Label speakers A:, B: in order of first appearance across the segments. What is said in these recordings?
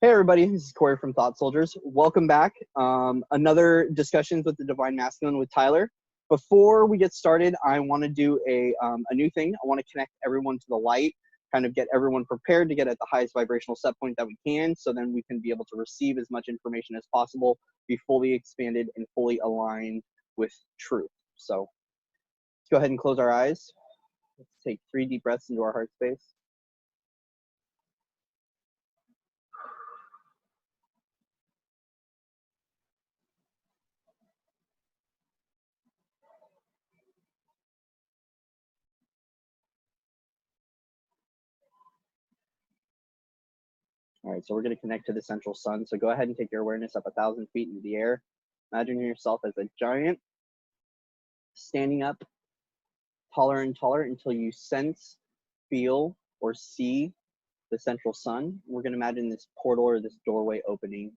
A: Hey everybody, this is Corey from Thought Soldiers. Welcome back. Another Discussions with the Divine Masculine with Tyler. Before we get started, I want to do a new thing. I want to connect everyone to the light, kind of get everyone prepared to get at the highest vibrational set point that we can, so then we can be able to receive as much information as possible, be fully expanded and fully aligned with truth. So let's go ahead and close our eyes. Let's take 3 deep breaths into our heart space. All right, so we're going to connect to the central sun. So go ahead and take your awareness up 1,000 feet into the air. Imagine yourself as a giant, standing up taller and taller until you sense, feel, or see the central sun. We're going to imagine this portal or this doorway opening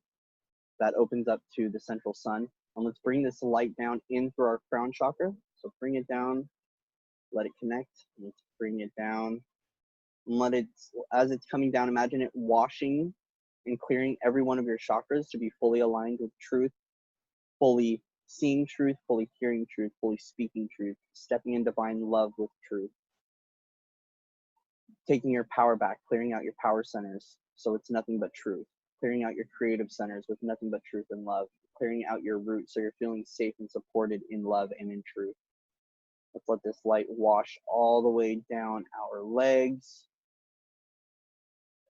A: that opens up to the central sun. And let's bring this light down in through our crown chakra. So bring it down, let it connect. Let's bring it down. And let it, as it's coming down, imagine it washing and clearing every one of your chakras to be fully aligned with truth, fully seeing truth, fully hearing truth, fully speaking truth, stepping in divine love with truth. Taking your power back, clearing out your power centers so it's nothing but truth. Clearing out your creative centers with nothing but truth and love. Clearing out your roots so you're feeling safe and supported in love and in truth. Let's let this light wash all the way down our legs,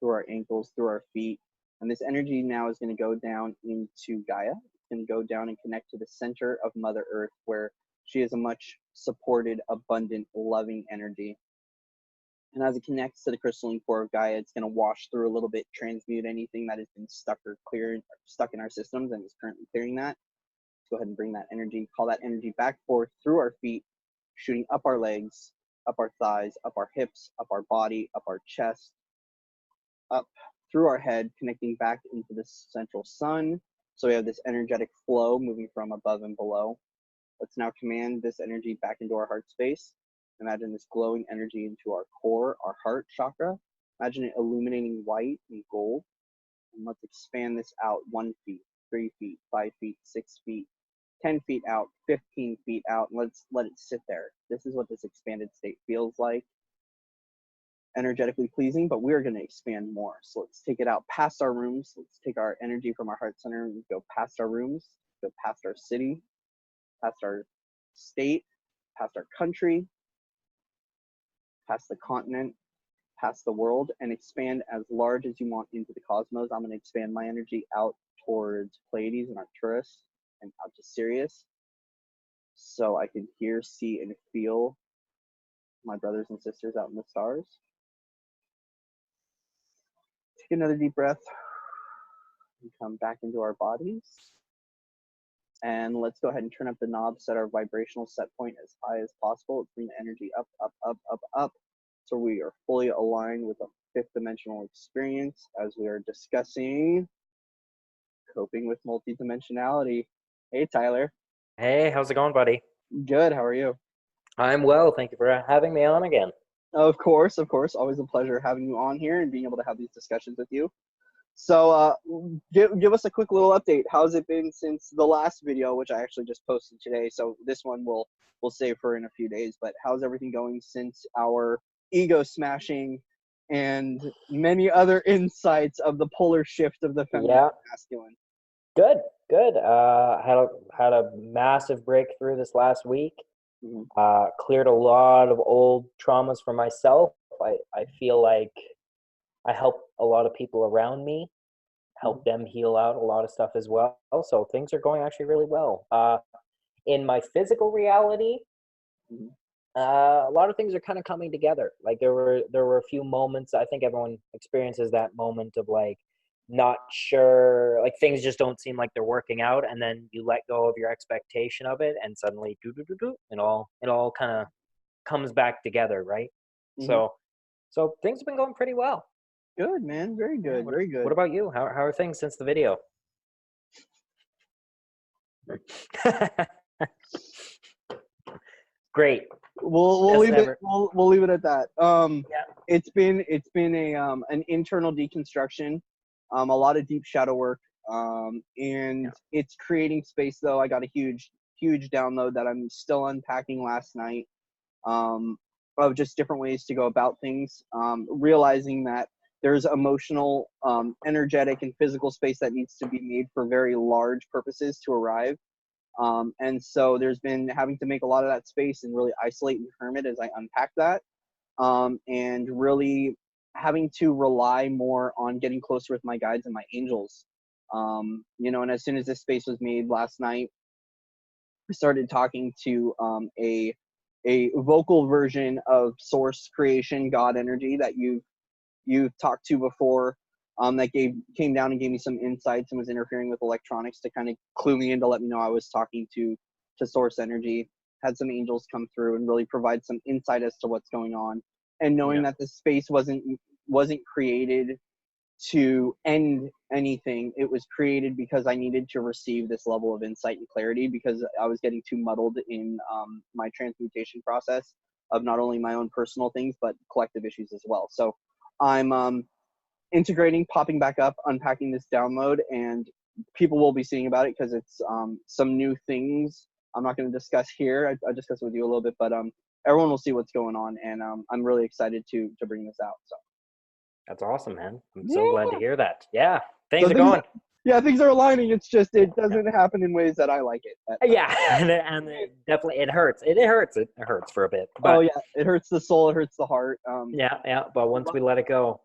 A: through our ankles, through our feet. And this energy now is going to go down into Gaia. It's going to go down and connect to the center of Mother Earth, where she is a much supported, abundant, loving energy. And as it connects to the crystalline core of Gaia, it's going to wash through a little bit, transmute anything that has been stuck or stuck in our systems and is currently clearing that. Let's go ahead and bring that energy, call that energy back forth through our feet, shooting up our legs, up our thighs, up our hips, up our body, up our chest, up through our head, connecting back into the central sun. So we have this energetic flow moving from above and below. Let's now command this energy back into our heart space. Imagine this glowing energy into our core, our heart chakra. Imagine it illuminating white and gold. And let's expand this out 1 feet, 3 feet, 5 feet, 6 feet, 10 feet out, 15 feet out, and let's let it sit there. This is what this expanded state feels like. Energetically pleasing, but we're going to expand more. So let's take it out past our rooms. Let's take our energy from our heart center and go past our rooms, go past our city, past our state, past our country, past the continent, past the world, and expand as large as you want into the cosmos. I'm going to expand my energy out towards Pleiades and Arcturus and out to Sirius, so I can hear, see, and feel my brothers and sisters out in the stars. Take another deep breath and come back into our bodies. And let's go ahead and turn up the knob, set our vibrational set point as high as possible. Let's bring the energy up, up, up, up, up. So we are fully aligned with the 5th dimensional experience as we are discussing coping with multidimensionality. Hey, Tyler.
B: Hey, how's it going, buddy?
A: Good, how are you?
B: I'm well, thank you for having me on again.
A: Of course, always a pleasure having you on here and being able to have these discussions with you. So give us a quick little update. How's it been since the last video, which I actually just posted today? So this one we'll save for in a few days, but how's everything going since our ego smashing and many other insights of the polar shift of the feminine and masculine?
B: Good. Had a massive breakthrough this last week. Cleared a lot of old traumas for myself. I feel like I help a lot of people around me, help them heal out a lot of stuff as well. So things are going actually really well. In my physical reality, a lot of things are kind of coming together. Like there were a few moments. I think everyone experiences that moment of like not sure, like things just don't seem like they're working out, and then you let go of your expectation of it, and suddenly it all kind of comes back together, right? So things have been going pretty well.
A: Good, man. Very good. Very good.
B: What about you? How are things since the video? Great.
A: We'll leave it. We'll leave it at that. It's been a an internal deconstruction. a lot of deep shadow work. And it's creating space, though. I got a huge download that I'm still unpacking last night, of just different ways to go about things, realizing that there's emotional, energetic, and physical space that needs to be made for very large purposes to arrive. And so there's been having to make a lot of that space and really isolate and hermit as I unpack that, and really having to rely more on getting closer with my guides and my angels. And as soon as this space was made last night, I started talking to a vocal version of source creation, God energy that you've talked to before, that came down and gave me some insights and was interfering with electronics to kind of clue me in to let me know I was talking to source energy. Had some angels come through and really provide some insight as to what's going on, and knowing that this space wasn't created to end anything. It was created because I needed to receive this level of insight and clarity, because I was getting too muddled in my transmutation process of not only my own personal things but collective issues as well. So I'm integrating, popping back up, unpacking this download, and people will be seeing about it because it's some new things I'm not going to discuss here. I discuss it with you a little bit, but everyone will see what's going on, and I'm really excited to bring this out. So
B: that's awesome, man. I'm so glad to hear that. Yeah, things
A: so
B: are going.
A: Things are aligning. It's just it doesn't happen in ways that I like it.
B: And it definitely it hurts. It hurts for a bit. But,
A: oh yeah, it hurts the soul. It hurts the heart.
B: But once we let it go,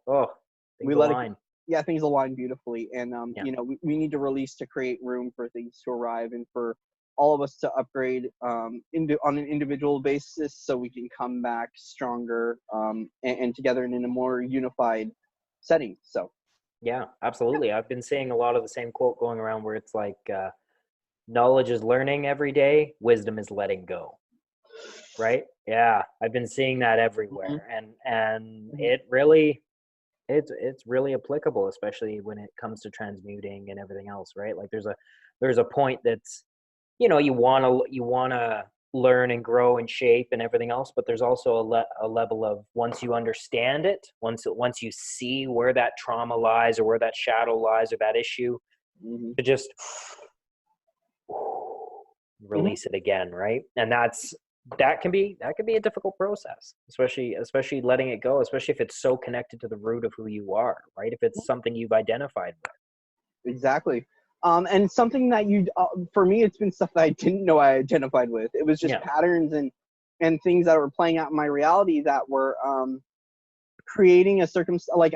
B: things align.
A: Things align beautifully, and we need to release to create room for things to arrive and for all of us to upgrade on an individual basis, so we can come back stronger, and together and in a more unified setting. So
B: yeah, absolutely. I've been seeing a lot of the same quote going around where it's like, knowledge is learning every day, wisdom is letting go. Right? Yeah, I've been seeing that everywhere, and it really, it's really applicable, especially when it comes to transmuting and everything else, right? Like there's a point that's, you want to learn and grow and shape and everything else, but there's also a level of, once you understand it, once you see where that trauma lies or where that shadow lies or that issue, to just release it again, right? And that can be a difficult process, especially letting it go, especially if it's so connected to the root of who you are, right? If it's something you've identified with.
A: Exactly. And something that for me, it's been stuff that I didn't know I identified with. It was just patterns and things that were playing out in my reality that were creating a circumstance. Like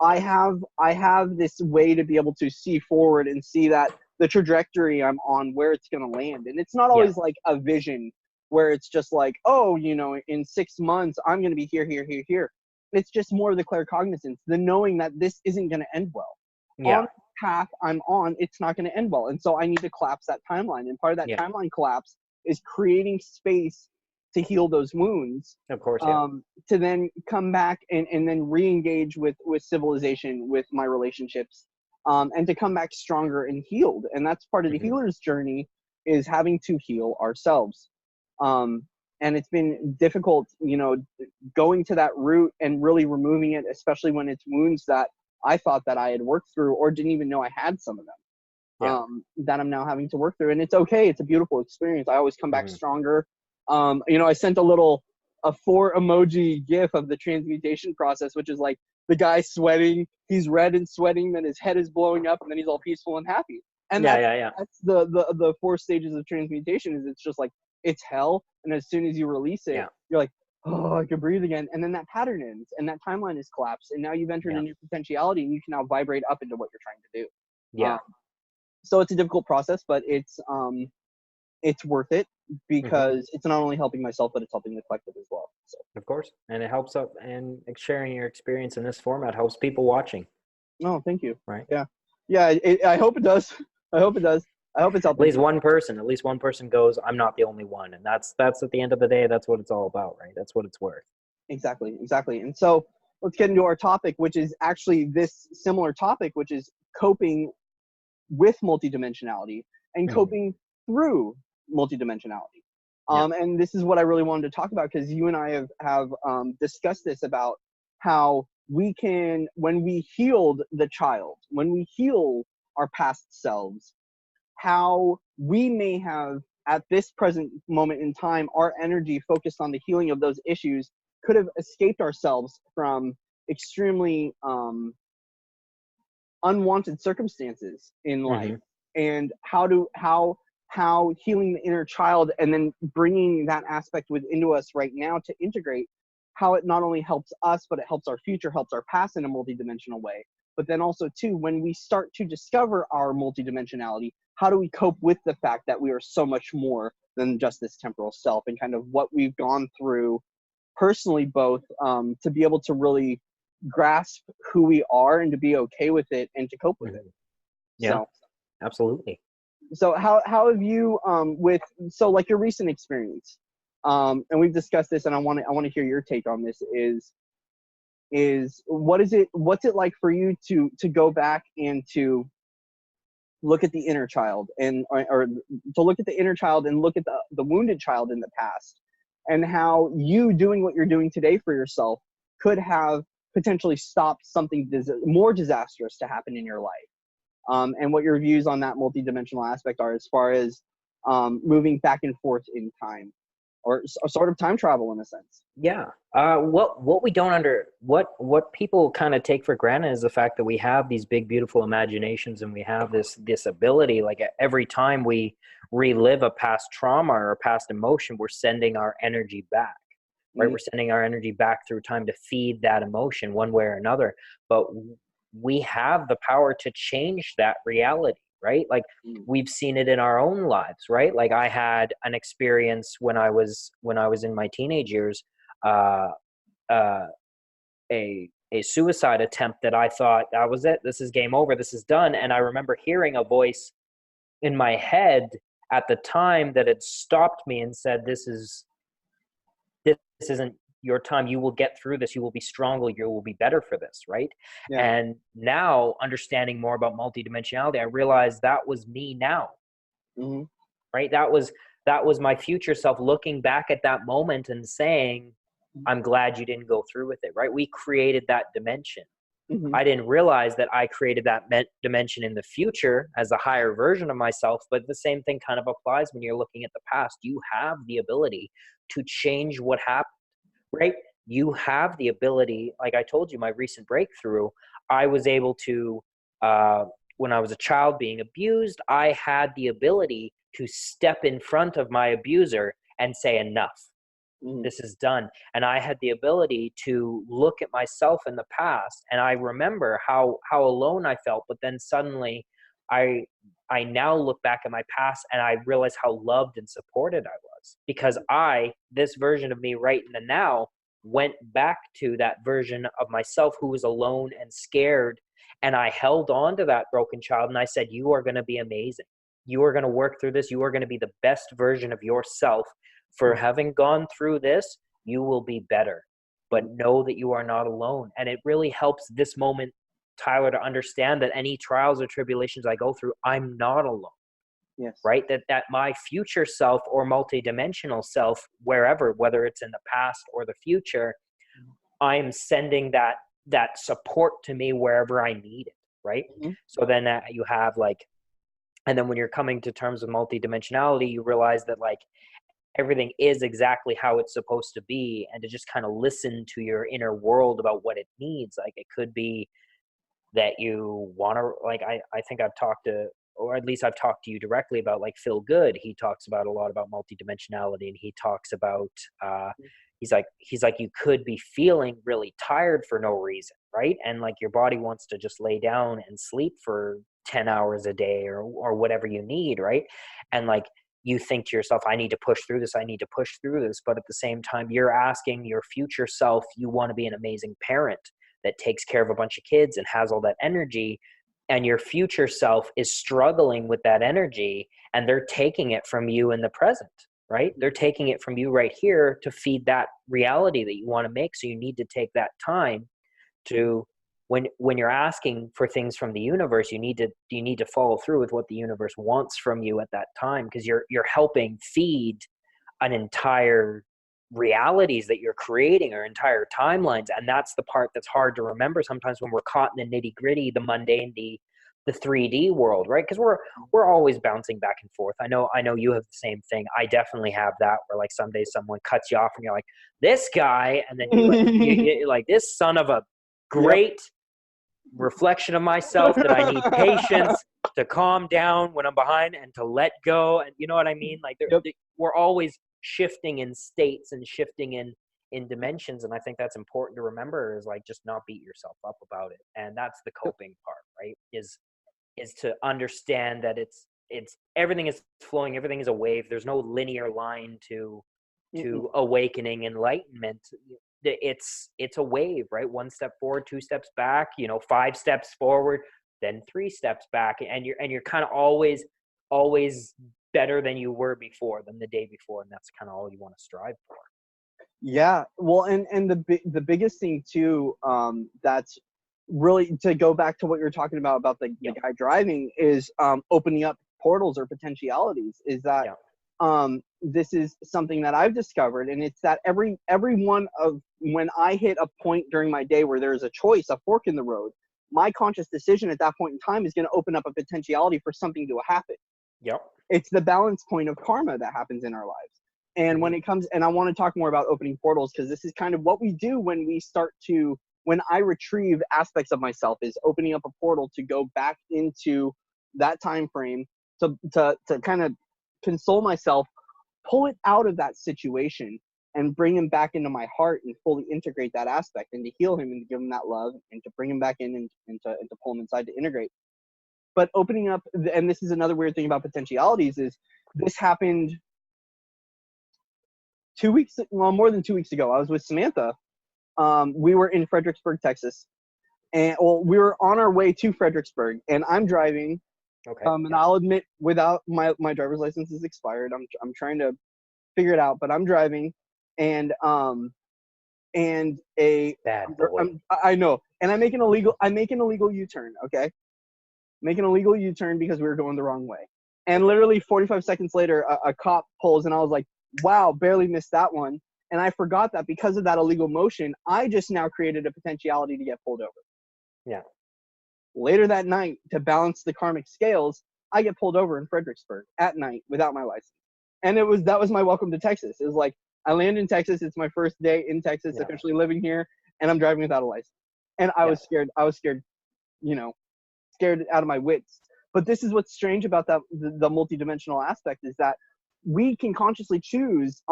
A: I have this way to be able to see forward and see that the trajectory I'm on, where it's going to land. And it's not always like a vision where it's just like, in 6 months, I'm going to be here, here, here, here. It's just more of the claircognizance, the knowing that this isn't going to end well.
B: Yeah.
A: On the path I'm on, it's not going to end well. And so I need to collapse that timeline. And part of that timeline collapse is creating space to heal those wounds.
B: Of course,
A: to then come back and then re-engage with civilization, with my relationships, and to come back stronger and healed. And that's part of the healer's journey, is having to heal ourselves. And it's been difficult, going to that root and really removing it, especially when it's wounds that I thought that I had worked through or didn't even know I had some of them, that I'm now having to work through. And it's okay. It's a beautiful experience. I always come back stronger. I sent a 4 emoji GIF of the transmutation process, which is like the guy sweating, he's red and sweating, then his head is blowing up, and then he's all peaceful and happy. And that's the 4 stages of transmutation. Is it's just like, it's hell, and as soon as you release it, you're like, oh, I can breathe again. And then that pattern ends, and that timeline is collapsed, and now you've entered a new potentiality, and you can now vibrate up into what you're trying to do. So it's a difficult process, but it's worth it, because it's not only helping myself, but it's helping the collective as well. So. Of
B: course, and it helps up, and sharing your experience in this format helps people watching.
A: Oh, thank you.
B: Right?
A: Yeah. I hope it does. I hope it's helping.
B: At least one person goes, I'm not the only one, and that's at the end of the day, that's what it's all about, right? That's what it's worth.
A: Exactly. And so let's get into our topic, which is actually this similar topic, which is coping with multidimensionality and coping through multidimensionality. And this is what I really wanted to talk about, because you and I have discussed this, about how when we healed the child, when we heal our past selves, how we may have, at this present moment in time, our energy focused on the healing of those issues could have escaped ourselves from extremely unwanted circumstances in life. And how healing the inner child and then bringing that aspect into us right now to integrate, how it not only helps us, but it helps our future, helps our past in a multidimensional way. But then also too, when we start to discover our multidimensionality, how do we cope with the fact that we are so much more than just this temporal self, and kind of what we've gone through personally, both to be able to really grasp who we are and to be okay with it and to cope with it.
B: Yeah, so, absolutely.
A: So how have you so like your recent experience, and we've discussed this, and I want to hear your take on this, is what's it like for you to go back and to look at the inner child, and or to look at the inner child and look at the wounded child in the past, and how you doing what you're doing today for yourself could have potentially stopped something more disastrous to happen in your life. And what your views on that multidimensional aspect are, as far as moving back and forth in time, or a sort of time travel in a sense.
B: Yeah. What we don't what people kind of take for granted is the fact that we have these big, beautiful imaginations, and we have this ability, like every time we relive a past trauma or a past emotion, we're sending our energy back, right? We're sending our energy back through time to feed that emotion one way or another. But we have the power to change that reality, right? Like we've seen it in our own lives, right? Like I had an experience when I was in my teenage years, a suicide attempt that I thought that was it. This is game over. This is done. And I remember hearing a voice in my head at the time that had stopped me and said, this isn't your time. You will get through this. You will be stronger. You will be better for this. Right. Yeah. And now, understanding more about multidimensionality, I realized that was me now. Right. That was my future self looking back at that moment and saying, I'm glad you didn't go through with it. Right. We created that dimension. I didn't realize that I created that dimension in the future as a higher version of myself. But the same thing kind of applies when you're looking at the past. You have the ability to change what happened. Right? You have the ability, like I told you, my recent breakthrough, I was able to, when I was a child being abused, I had the ability to step in front of my abuser and say, enough, this is done. And I had the ability to look at myself in the past, and I remember how alone I felt, but then suddenly I now look back at my past and I realize how loved and supported I was, because this version of me right in the now, went back to that version of myself who was alone and scared. And I held on to that broken child and I said, you are going to be amazing. You are going to work through this. You are going to be the best version of yourself. For having gone through this, you will be better. But know that you are not alone. And it really helps this moment, Tyler, to understand that any trials or tribulations I go through, I'm not alone.
A: Yes.
B: Right? That my future self or multidimensional self, wherever, whether it's in the past or the future, I'm sending that support to me wherever I need it. Right? So then you have and then when you're coming to terms with multidimensionality, you realize that everything is exactly how it's supposed to be, and to just kind of listen to your inner world about what it needs. Like it could be that you want to, I think I've talked to, or at least I've talked to you directly about Phil Good. He talks about a lot about multidimensionality, and he talks about, he's like, you could be feeling really tired for no reason. Right. And your body wants to just lay down and sleep for 10 hours a day or whatever you need. Right. And you think to yourself, I need to push through this. I need to push through this. But at the same time, you're asking your future self, you want to be an amazing parent that takes care of a bunch of kids and has all that energy. And your future self is struggling with that energy, and they're taking it from you in the present, right? They're taking it from you right here to feed that reality that you want to make. So you need to take that time to, when you're asking for things from the universe, you need to follow through with what the universe wants from you at that time, because you're helping feed an entire realities that you're creating are entire timelines. And that's the part that's hard to remember sometimes when we're caught in the nitty gritty, the mundane, the 3D world, right? Because we're always bouncing back and forth. I know you have the same thing. I definitely have that, where like some days someone cuts you off and you're like, this guy, and then you like, this son of a great reflection of myself, that I need patience to calm down when I'm behind and to let go. And you know what I mean? Like we're always shifting in states and shifting in dimensions. And I think that's important to remember, is like, just not beat yourself up about it. And that's the coping part, right? Is to understand that it's everything is flowing, everything is a wave. There's no linear line to awakening, enlightenment. It's a wave, right? 1 step forward, 2 steps back, 5 steps forward, then 3 steps back, and you're kind of always better than you were before, than the day before, and that's kind of all you want to strive for.
A: Yeah, well, and the biggest thing too, that's really, to go back to what you're talking about the guy driving, is opening up portals or potentialities. Is that this is something that I've discovered, and it's that every one of, when I hit a point during my day where there's a choice, a fork in the road, my conscious decision at that point in time is going to open up a potentiality for something to happen.
B: Yep.
A: It's the balance point of karma that happens in our lives. And when it comes, and I want to talk more about opening portals, because this is kind of what we do when we start to, when I retrieve aspects of myself, is opening up a portal to go back into that time frame, to kind of console myself, pull it out of that situation, and bring him back into my heart and fully integrate that aspect, and to heal him and to give him that love, and to bring him back in and to pull him inside to integrate. But opening up, and this is another weird thing about potentialities, is this happened 2 weeks, well, more than 2 weeks ago. I was with Samantha. We were in Fredericksburg, Texas, and we were on our way to Fredericksburg, and I'm driving.
B: Okay.
A: And I'll admit, without my driver's license is expired. I'm trying to figure it out, but I'm driving, and a
B: bad boy.
A: I know, and I make an illegal U-turn. Okay, making a legal U-turn because we were going the wrong way, and literally 45 seconds later, a cop pulls, and I was like, wow, barely missed that one. And I forgot that because of that illegal motion, I just now created a potentiality to get pulled over.
B: Yeah.
A: Later that night, to balance the karmic scales, I get pulled over in Fredericksburg at night without my license. And that was my welcome to Texas. It was like, I land in Texas. It's my first day in Texas, officially living here, and I'm driving without a license. And I was scared. I was scared, scared out of my wits. But this is what's strange about the multidimensional aspect, is that we can consciously choose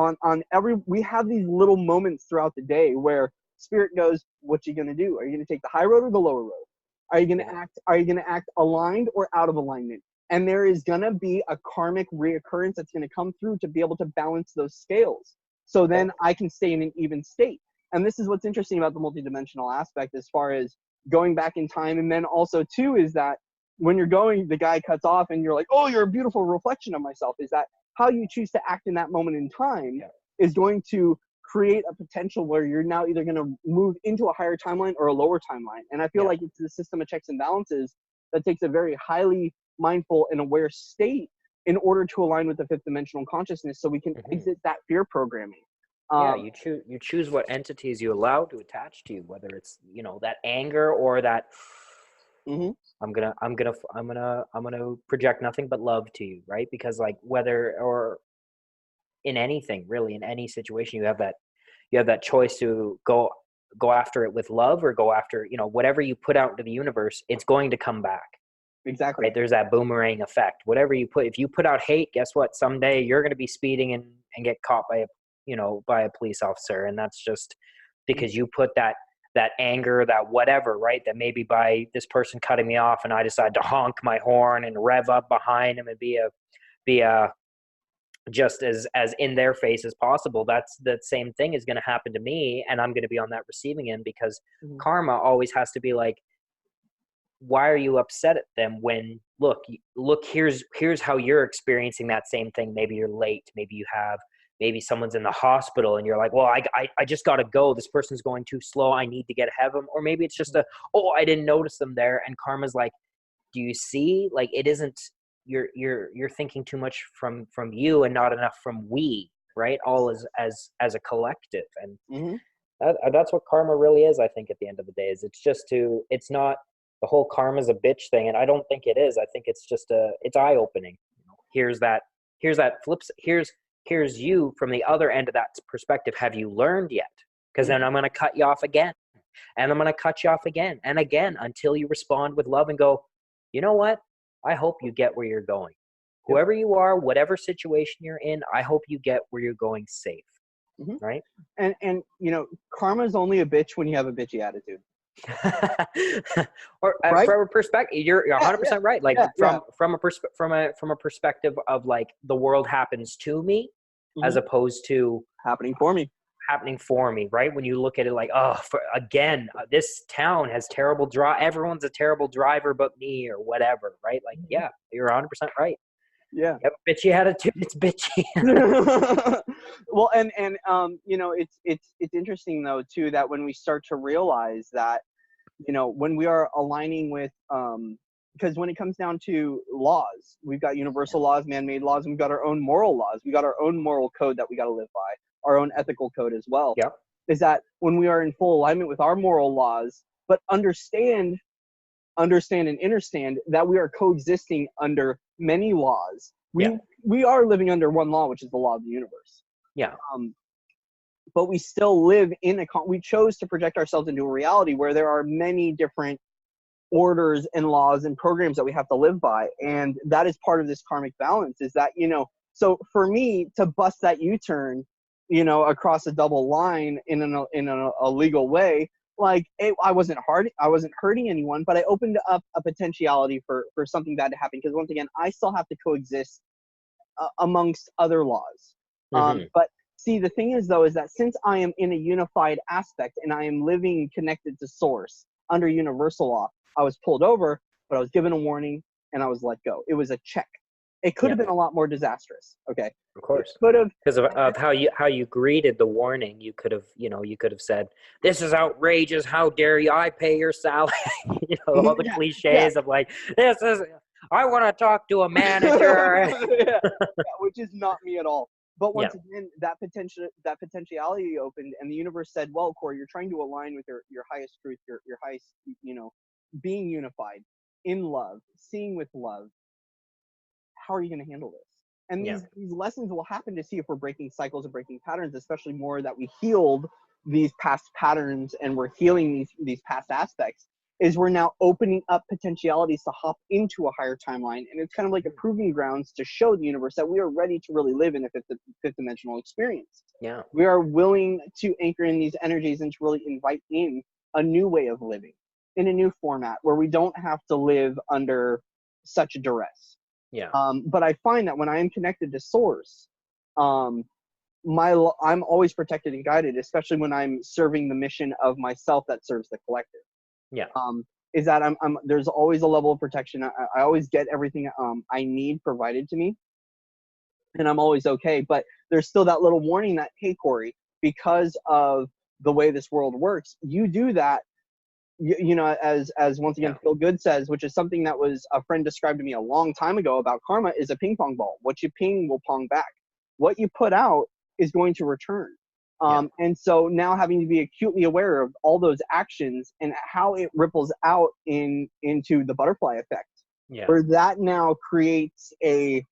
A: we have these little moments throughout the day where spirit goes, what you going to do? Are you going to take the high road or the lower road? Are you going to act aligned or out of alignment? And there is going to be a karmic reoccurrence that's going to come through to be able to balance those scales. So then I can stay in an even state. And this is what's interesting about the multidimensional aspect, as far as going back in time. And then also too, is that when you're going, the guy cuts off and you're like, oh, you're a beautiful reflection of myself. Is that how you choose to act in that moment in time is going to create a potential where you're now either going to move into a higher timeline or a lower timeline. And I feel like it's the system of checks and balances that takes a very highly mindful and aware state in order to align with the fifth dimensional consciousness, so we can exit that fear programming.
B: You choose what entities you allow to attach to you, whether it's that anger or that I'm gonna project nothing but love to you, right? Because like, whether or in anything, really, in any situation, you have that choice to go after it with love, or go after whatever you put out into the universe, it's going to come back.
A: Exactly.
B: Right? There's that boomerang effect. Whatever if you put out hate, guess what? Someday you're going to be speeding and get caught by a police officer, and that's just because you put that anger, that whatever, right? That maybe by this person cutting me off, and I decide to honk my horn and rev up behind him and be just as in their face as possible. That's the same thing is going to happen to me, and I'm going to be on that receiving end, because karma always has to be like, why are you upset at them when look, here's how you're experiencing that same thing. Maybe you're late. Maybe someone's in the hospital and you're like, well, I just got to go. This person's going too slow. I need to get ahead of them. Or maybe it's just I didn't notice them there. And karma's like, do you see? Like, it isn't, you're thinking too much from you and not enough from we. right? All as a collective. And
A: Mm-hmm.
B: that's what karma really is, I think, at the end of the day. Is it's not the whole karma's a bitch thing, and I don't think it is. I think it's just it's eye-opening. Here's that flips. Here's you from the other end of that perspective. Have you learned yet? Because then I'm going to cut you off again, and I'm going to cut you off again and again until you respond with love and go, you know what? I hope you get where you're going. Whoever you are, whatever situation you're in, I hope you get where you're going safe.
A: Mm-hmm.
B: Right?
A: And karma is only a bitch when you have a bitchy attitude.
B: Or
A: right?
B: from a perspective, you're 100% right. Like from a perspective of like the world happens to me, as opposed to
A: happening for me.
B: Right? When you look at it like, this town has terrible everyone's a terrible driver but me, or whatever, right? Like, yeah, you're 100% right.
A: Yeah.
B: Yep, bitchy attitude. It's bitchy.
A: Well, and it's interesting though too that when we start to realize that, when we are aligning with because when it comes down to laws, we've got universal laws, man-made laws, and we've got our own moral laws. We got our own moral code that we got to live by, our own ethical code as well.
B: Yep.
A: Is that when we are in full alignment with our moral laws, but understand and understand that we are coexisting under many laws. We are living under one law, which is the law of the universe.
B: Yeah.
A: But we still live we chose to project ourselves into a reality where there are many different orders and laws and programs that we have to live by. And that is part of this karmic balance, is that, so for me to bust that U-turn, across a double line in a legal way, like I wasn't hurting anyone, but I opened up a potentiality for something bad to happen. Because once again, I still have to coexist amongst other laws. But see, the thing is though, is that since I am in a unified aspect and I am living connected to source under universal law, I was pulled over, but I was given a warning and I was let go. It was a check. It could have been a lot more disastrous. Okay.
B: Of course.
A: Could have,
B: because of how you greeted the warning. You could have said, "This is outrageous. How dare you? I pay your salary." All the cliches of like, "This is. I want to talk to a manager."
A: Which is not me at all. But once again, that potentiality opened, and the universe said, "Well, Corey, you're trying to align with your highest truth, your highest, being unified in love, seeing with love. How are you going to handle this?" And these lessons will happen to see if we're breaking cycles and breaking patterns, especially more that we healed these past patterns and we're healing these past aspects, is we're now opening up potentialities to hop into a higher timeline. And it's kind of like a proving grounds to show the universe that we are ready to really live in a fifth dimensional experience.
B: Yeah.
A: We are willing to anchor in these energies and to really invite in a new way of living in a new format where we don't have to live under such duress.
B: Yeah.
A: But I find that when I am connected to source, I'm always protected and guided, especially when I'm serving the mission of myself that serves the collective.
B: Yeah.
A: Is that there's always a level of protection. I always get everything I need provided to me, and I'm always okay. But there's still that little warning that, hey, Corey, because of the way this world works, you do that. As once again, Phil Good says, which is something that was a friend described to me a long time ago about karma, is a ping pong ball. What you ping will pong back. What you put out is going to return. And so now having to be acutely aware of all those actions and how it ripples out into the butterfly effect, where that now creates a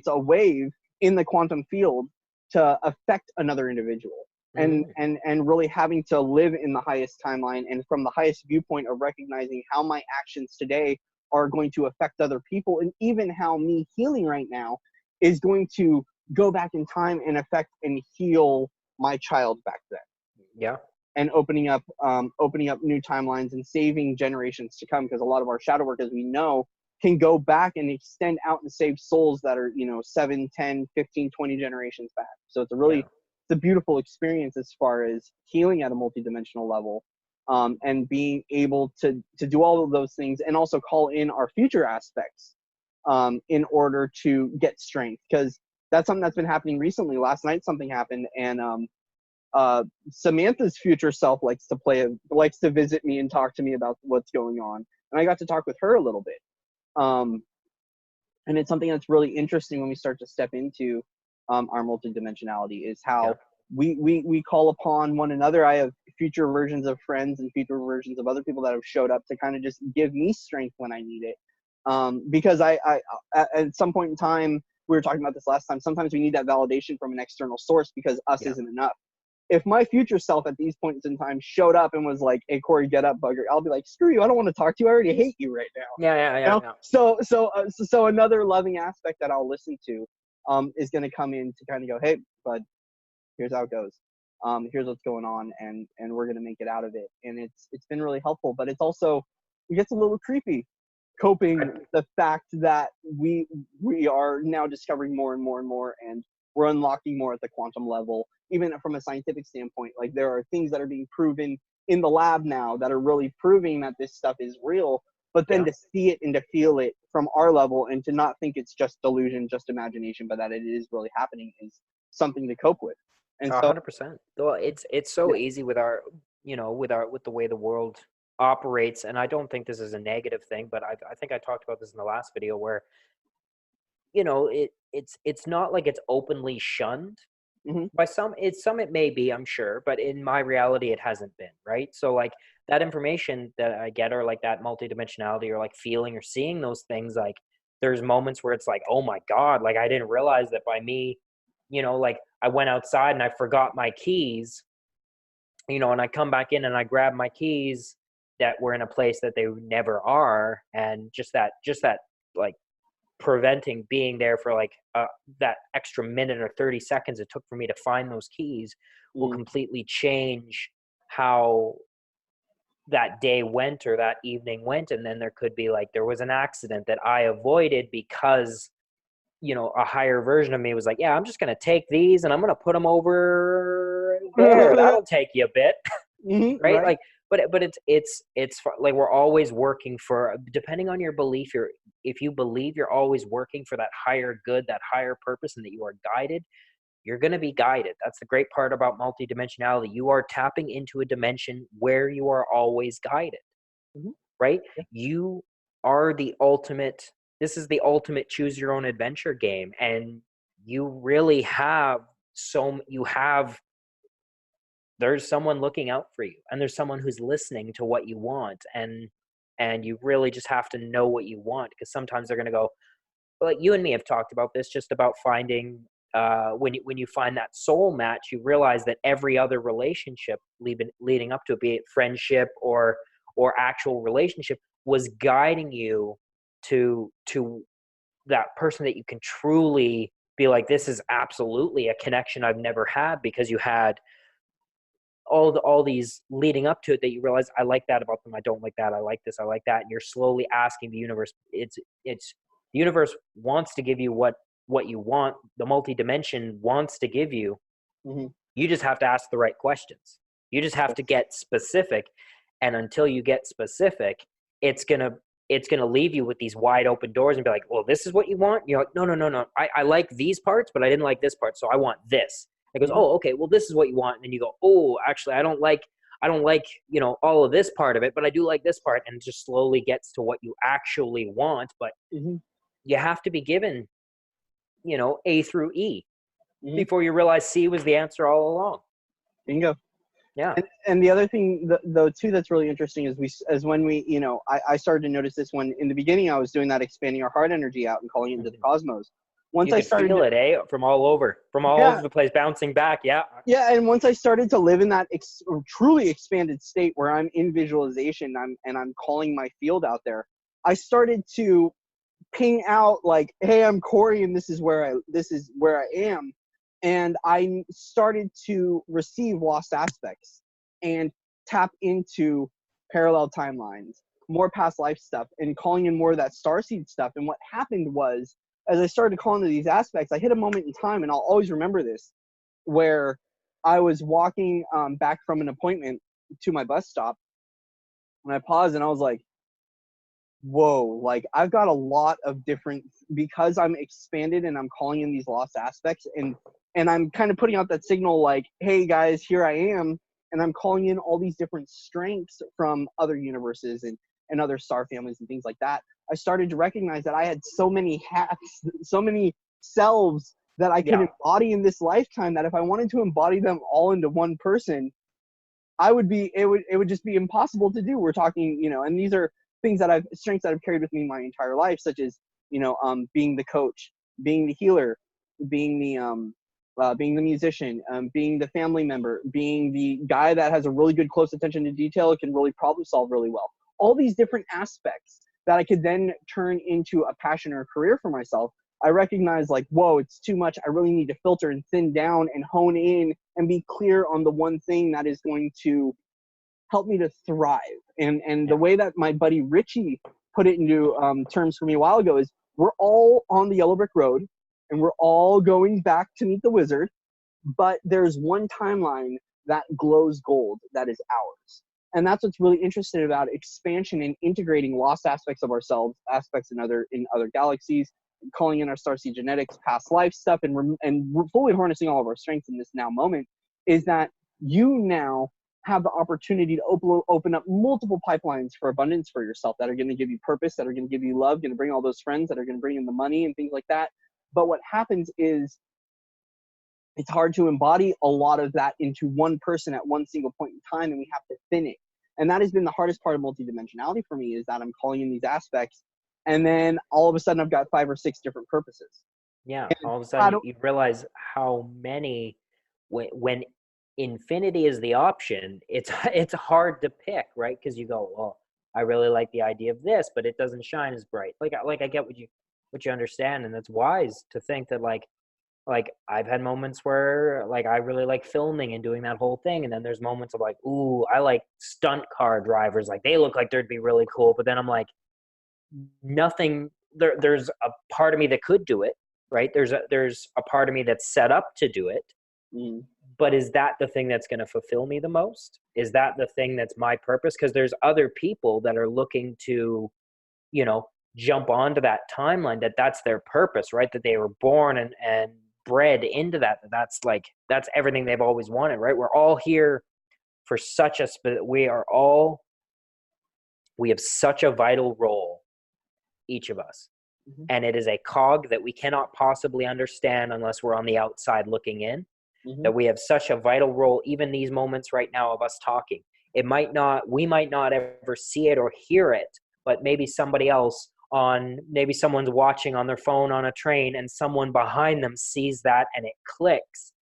A: wave in the quantum field to affect another individual. And really having to live in the highest timeline and from the highest viewpoint of recognizing how my actions today are going to affect other people, and even how me healing right now is going to go back in time and affect and heal my child back then.
B: Yeah.
A: And opening up new timelines and saving generations to come, because a lot of our shadow work, as we know, can go back and extend out and save souls that are 7, 10, 15, 20 generations back. So it's it's a beautiful experience as far as healing at a multidimensional level, and being able to do all of those things and also call in our future aspects in order to get strength, because that's something that's been happening recently. Last night something happened, and Samantha's future self likes to visit me and talk to me about what's going on, and I got to talk with her a little bit, and it's something that's really interesting when we start to step into our multidimensionality, is how we call upon one another. I have future versions of friends and future versions of other people that have showed up to kind of just give me strength when I need it. Because I at some point in time, we were talking about this last time, sometimes we need that validation from an external source because us isn't enough. If my future self at these points in time showed up and was like, "Hey, Corey, get up, bugger," I'll be like, "Screw you! I don't want to talk to you. I already hate you right now." You know? So another loving aspect that I'll listen to is going to come in to kind of go, "Hey, bud, here's how it goes. Here's what's going on, and we're going to make it out of it." And it's been really helpful, but it's also, it gets a little creepy, coping with the fact that we are now discovering more and more and more, and we're unlocking more at the quantum level. Even from a scientific standpoint, like there are things that are being proven in the lab now that are really proving that this stuff is real, but then to see it and to feel it from our level and to not think it's just delusion, just imagination, but that it is really happening is something to cope with. And so
B: 100%. Though it's so easy with our, with the way the world operates. And I don't think this is a negative thing, but I think I talked about this in the last video where, it's not like it's openly shunned. By some it may be, I'm sure, but in my reality it hasn't been, right? So like that information that I get, or like that multidimensionality, or like feeling or seeing those things, like there's moments where it's like, oh my God, like I didn't realize that by me, like I went outside and I forgot my keys, and I come back in and I grab my keys that were in a place that they never are, and just that like preventing being there for like that extra minute or 30 seconds it took for me to find those keys will completely change how that day went or that evening went. And then there could be like, there was an accident that I avoided because a higher version of me was like, yeah, I'm just going to take these and I'm going to put them over there. That'll take you a bit. Right? Like, but it's like we're always working for, depending on your belief, if you believe you're always working for that higher good, that higher purpose, and that you are guided, you're going to be guided. That's the great part about multidimensionality. You are tapping into a dimension where you are always guided, right? You are the ultimate, this is the ultimate choose your own adventure game. And you really have there's someone looking out for you, and there's someone who's listening to what you want, and you really just have to know what you want, because sometimes they're going to go, like you and me have talked about this, just about finding when you find that soul match, you realize that every other relationship leading up to it, be it friendship or actual relationship, was guiding you to that person that you can truly be like, this is absolutely a connection I've never had, because you had all these leading up to it that you realize, I like that about them, I don't like that, I like this, I like that. And you're slowly asking the universe, it's the universe wants to give you what you want, the multi-dimension wants to give you. You just have to ask the right questions. You just have to get specific. And until you get specific, it's gonna leave you with these wide open doors and be like, well, this is what you want? You're like, no. I like these parts, but I didn't like this part, so I want this. It goes, oh, okay, well, this is what you want. And then you go, oh, actually, I don't like, all of this part of it, but I do like this part. And it just slowly gets to what you actually want. But you have to be given, A through E before you realize C was the answer all along.
A: Bingo.
B: Yeah.
A: And the other thing, though, too, that's really interesting is when we, I started to notice this when in the beginning I was doing that expanding our heart energy out and calling it into the cosmos. Once I started
B: to feel it, from all over the place, bouncing back. Yeah.
A: And once I started to live in that truly expanded state where I'm in visualization, I'm calling my field out there, I started to ping out like, hey, I'm Corey, and this is where I am. And I started to receive lost aspects and tap into parallel timelines, more past life stuff, and calling in more of that starseed stuff. And what happened was, as I started calling to these aspects, I hit a moment in time, and I'll always remember this, where I was walking back from an appointment to my bus stop, and I paused and I was like, whoa, like I've got a lot of different, because I'm expanded and I'm calling in these lost aspects, and I'm kind of putting out that signal like, hey guys, here I am, and I'm calling in all these different strengths from other universes and other star families and things like that. I started to recognize that I had so many hats, so many selves that I can embody in this lifetime, that if I wanted to embody them all into one person, it would just be impossible to do. We're talking, and these are things strengths that I've carried with me my entire life, such as, being the coach, being the healer, being the musician, being the family member, being the guy that has a really good close attention to detail, can really problem solve really well. All these different aspects that I could then turn into a passion or a career for myself. I recognize, like, whoa, it's too much. I really need to filter and thin down and hone in and be clear on the one thing that is going to help me to thrive. And the way that my buddy Richie put it into terms for me a while ago is, we're all on the yellow brick road and we're all going back to meet the wizard, but there's one timeline that glows gold that is ours. And that's what's really interesting about expansion and integrating lost aspects of ourselves, aspects in other galaxies, calling in our starseed genetics, past life stuff, and we're fully harnessing all of our strengths in this now moment, is that you now have the opportunity to open up multiple pipelines for abundance for yourself that are going to give you purpose, that are going to give you love, going to bring all those friends, that are going to bring in the money and things like that. But what happens is, it's hard to embody a lot of that into one person at one single point in time, and we have to thin it. And that has been the hardest part of multidimensionality for me, is that I'm calling in these aspects, and then all of a sudden I've got 5 or 6 different purposes.
B: Yeah, and all of a sudden you realize how many, when infinity is the option, it's hard to pick, right? Because you go, well, I really like the idea of this, but it doesn't shine as bright. Like I get what you understand, and it's wise to think that, like I've had moments where, like, I really like filming and doing that whole thing, and then there's moments of, like, ooh, I like stunt car drivers, like, they look like they'd be really cool, but then I'm like, nothing, there's a part of me that could do it, right? There's a part of me that's set up to do it. But is that the thing that's going to fulfill me the most? Is that the thing that's my purpose? Because there's other people that are looking to, jump onto that timeline, that's their purpose, right? That they were born and bred into that's everything they've always wanted, right? We're all here for we have such a vital role, each of us. And it is a cog that we cannot possibly understand unless we're on the outside looking in. That we have such a vital role, even these moments right now of us talking. We might not ever see it or hear it, but maybe maybe someone's watching on their phone on a train, and someone behind them sees that and it clicks.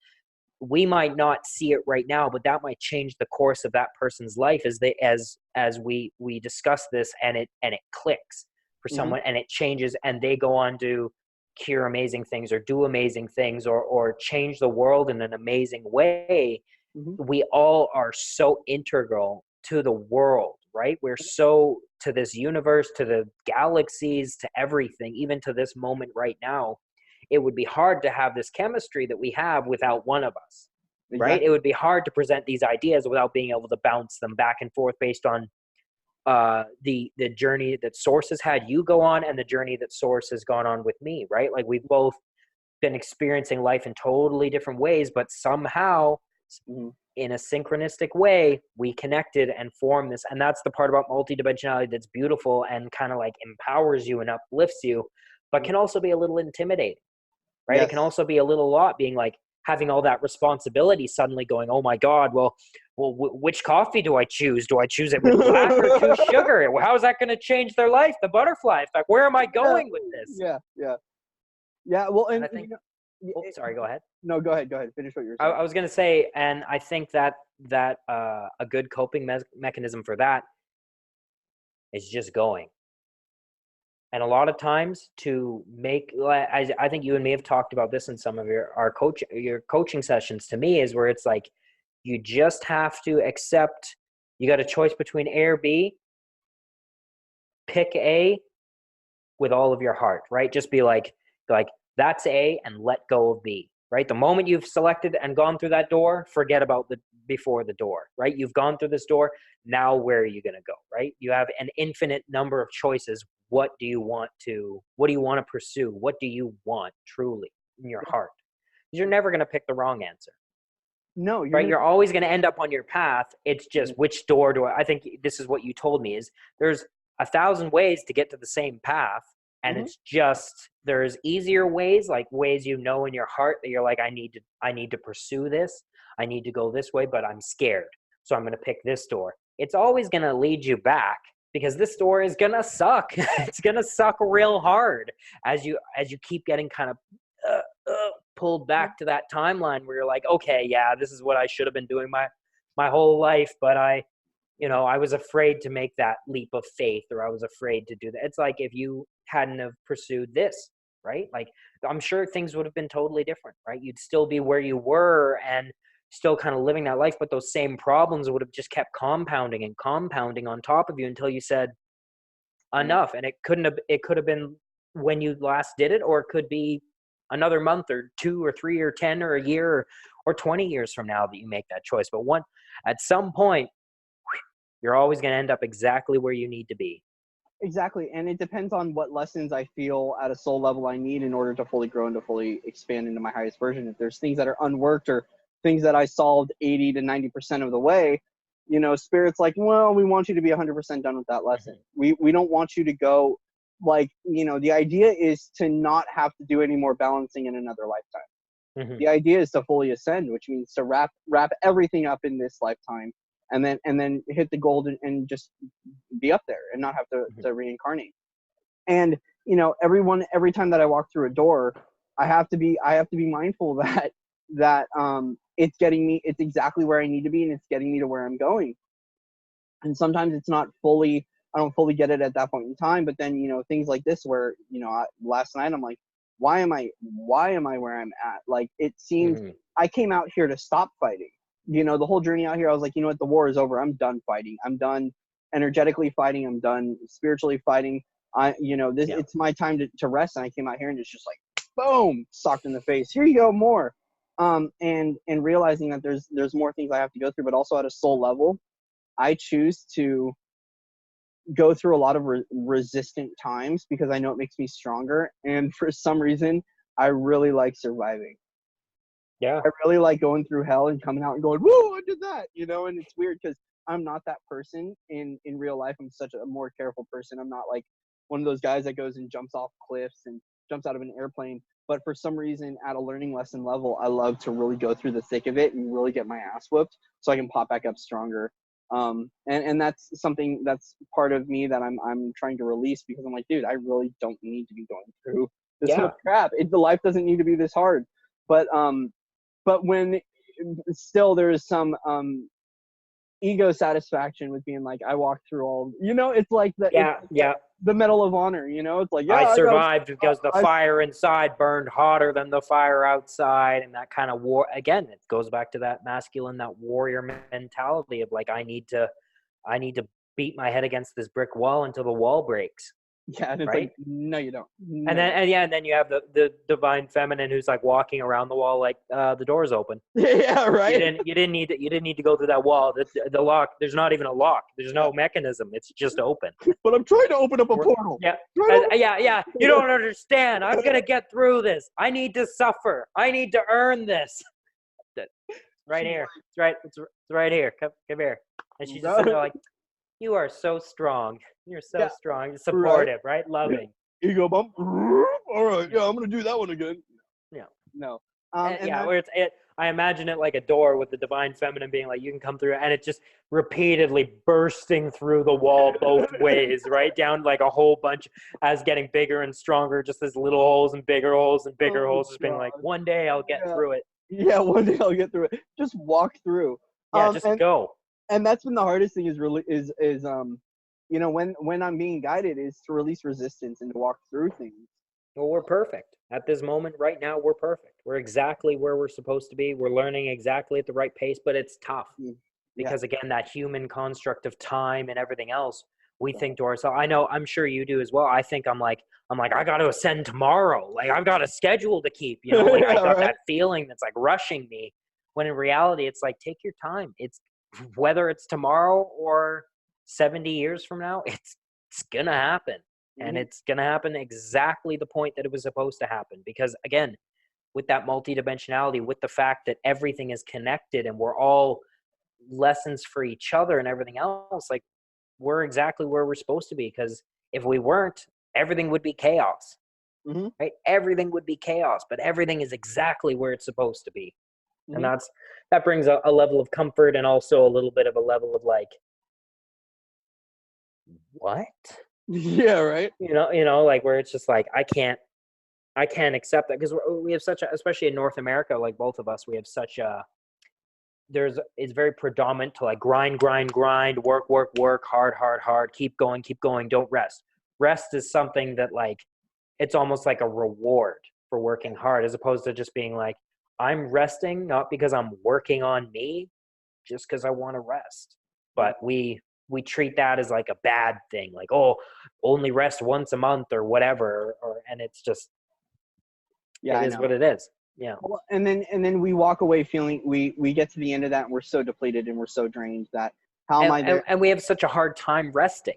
B: We might not see it right now, but that might change the course of that person's life as we discuss this, and it clicks for someone, and it changes, and they go on to cure amazing things or do amazing things or change the world in an amazing way. We all are so integral to the world, right? We're so to this universe, to the galaxies, to everything, even to this moment right now. It would be hard to have this chemistry that we have without one of us, right? It would be hard to present these ideas without being able to bounce them back and forth based on the journey that Source has had you go on and the journey that Source has gone on with me, right? Like, we've both been experiencing life in totally different ways, but somehow in a synchronistic way, we connected and formed this. And that's the part about multidimensionality that's beautiful and kind of like empowers you and uplifts you, but can also be a little intimidating, right? It can also be a little lot, being like having all that responsibility suddenly going, oh my God, well, which coffee do I choose? Do I choose it with black or 2 sugar? How is that going to change their life? The butterfly effect. Where am I going with this?
A: Yeah. Well, and
B: I think, sorry, go ahead.
A: No, go ahead. Finish what you're saying.
B: I was going to say, and I think that a good coping mechanism for that is just going. And a lot of times to make, I think you and me have talked about this in some of your coaching sessions to me, is where it's like, you just have to accept, you got a choice between A or B, pick A with all of your heart, right? Just be like, that's A and let go of B, right? The moment you've selected and gone through that door, forget about before the door, right? You've gone through this door. Now where are you going to go, right? You have an infinite number of choices. What do you want to pursue? What do you want truly in your heart? You're never going to pick the wrong answer.
A: No,
B: you're always going to end up on your path. It's just which door I think this is what you told me, is there's 1,000 ways to get to the same path, And it's just, there's easier ways, like ways you know in your heart that you're like, I need to pursue this. I need to go this way, but I'm scared. So I'm going to pick this door. It's always going to lead you back because this door is going to suck. It's going to suck real hard as you keep getting kind of pulled back to that timeline where you're like, okay, yeah, this is what I should have been doing my whole life. But I was afraid to make that leap of faith, or I was afraid to do that. It's like if you hadn't have pursued this, right? Like, I'm sure things would have been totally different, right? You'd still be where you were and still kind of living that life, but those same problems would have just kept compounding and compounding on top of you until you said enough. And it could have been when you last did it, or it could be another month or 2 or 3 or 10 or a year or 20 years from now that you make that choice. But at some point, you're always going to end up exactly where you need to be.
A: Exactly. And it depends on what lessons I feel at a soul level I need in order to fully grow and to fully expand into my highest version. If there's things that are unworked or things that I solved 80 to 90% of the way, Spirit's like, well, we want you to be 100% done with that lesson. We don't want you to go, like, the idea is to not have to do any more balancing in another lifetime. The idea is to fully ascend, which means to wrap everything up in this lifetime and then hit the gold and just be up there and not have to reincarnate. And every time that I walk through a door, I have to be mindful that it's exactly where I need to be, and it's getting me to where I'm going. And sometimes it's not fully, I don't fully get it at that point in time, but then things like this where last night I'm like, why am I where I'm at? Like, it seems I came out here to stop fighting. The whole journey out here, I was like, you know what, the war is over. I'm done fighting. I'm done energetically fighting. I'm done spiritually fighting. It's my time to rest. And I came out here and it's just like, boom, socked in the face. Here you go, more. And realizing that there's more things I have to go through, but also at a soul level, I choose to go through a lot of resistant times because I know it makes me stronger. And for some reason, I really like surviving.
B: Yeah.
A: I really like going through hell and coming out and going, whoa, I did that, and it's weird because I'm not that person in real life. I'm such a more careful person. I'm not like one of those guys that goes and jumps off cliffs and jumps out of an airplane. But for some reason, at a learning lesson level, I love to really go through the thick of it and really get my ass whooped so I can pop back up stronger. And that's something that's part of me that I'm trying to release because I'm like, dude, I really don't need to be going through this whole crap. The life doesn't need to be this hard. But when still there is some ego satisfaction with being like, I walked through all, it's like the Medal of Honor, it's like,
B: I survived because the fire inside burned hotter than the fire outside. And that kind of war, again, it goes back to that masculine, that warrior mentality of like, I need to beat my head against this brick wall until the wall breaks.
A: Yeah, and it's
B: right?
A: like, no, you don't. No.
B: And then you have the divine feminine who's like walking around the wall like the door's open.
A: Yeah, right.
B: You didn't need to go through that wall. The lock. There's not even a lock. There's no mechanism. It's just open.
A: But I'm trying to open up a portal.
B: Yeah, yeah. You don't understand. I'm gonna get through this. I need to suffer. I need to earn this. Right here. It's right here. Come here. And she's just sitting there like, you are so strong. You're so strong. Supportive, right? Loving.
A: Ego bump. All right. Yeah, I'm going to do that one again.
B: Yeah.
A: No.
B: Where I imagine it like a door with the divine feminine being like, you can come through, and it just repeatedly bursting through the wall both ways, right? Down like a whole bunch as getting bigger and stronger, just as little holes and bigger holes and bigger holes, just being like, one day I'll get through it.
A: Yeah, one day I'll get through it. Just walk through.
B: Yeah, just go.
A: And that's been the hardest thing is really when I'm being guided is to release resistance and to walk through things.
B: Well, we're perfect at this moment right now. We're perfect. We're exactly where we're supposed to be. We're learning exactly at the right pace, but it's tough because again, that human construct of time and everything else, we think to ourselves, I'm sure you do as well. I think I'm like, I got to ascend tomorrow. Like I've got a schedule to keep, like I got that feeling that's like rushing me, when in reality, it's like, take your time. It's whether it's tomorrow or 70 years from now, it's going to happen. And it's going to happen exactly the point that it was supposed to happen. Because again, with that multidimensionality, with the fact that everything is connected and we're all lessons for each other and everything else, like we're exactly where we're supposed to be. Because if we weren't, everything would be chaos,
A: Mm-hmm.
B: right? Everything would be chaos, but everything is exactly where it's supposed to be. And
A: Mm-hmm.
B: that brings a level of comfort, and also a little bit of a level of like, what?
A: Yeah, right.
B: Like where it's just like, I can't accept that, because we have such a, especially in North America, like both of us, we have such a, it's very predominant to like grind, work, hard, keep going, don't rest. Rest is something that like, it's almost like a reward for working hard, as opposed to just being like, I'm resting not because I'm working on me, just because I want to rest. But we treat that as like a bad thing, like, oh, only rest once a month or whatever, and it's just,
A: Yeah,
B: it
A: I
B: is
A: know.
B: what it is. Yeah.
A: Well, and then we walk away feeling we get to the end of that and we're so depleted and we're so drained that how am I there?
B: And we have such a hard time resting.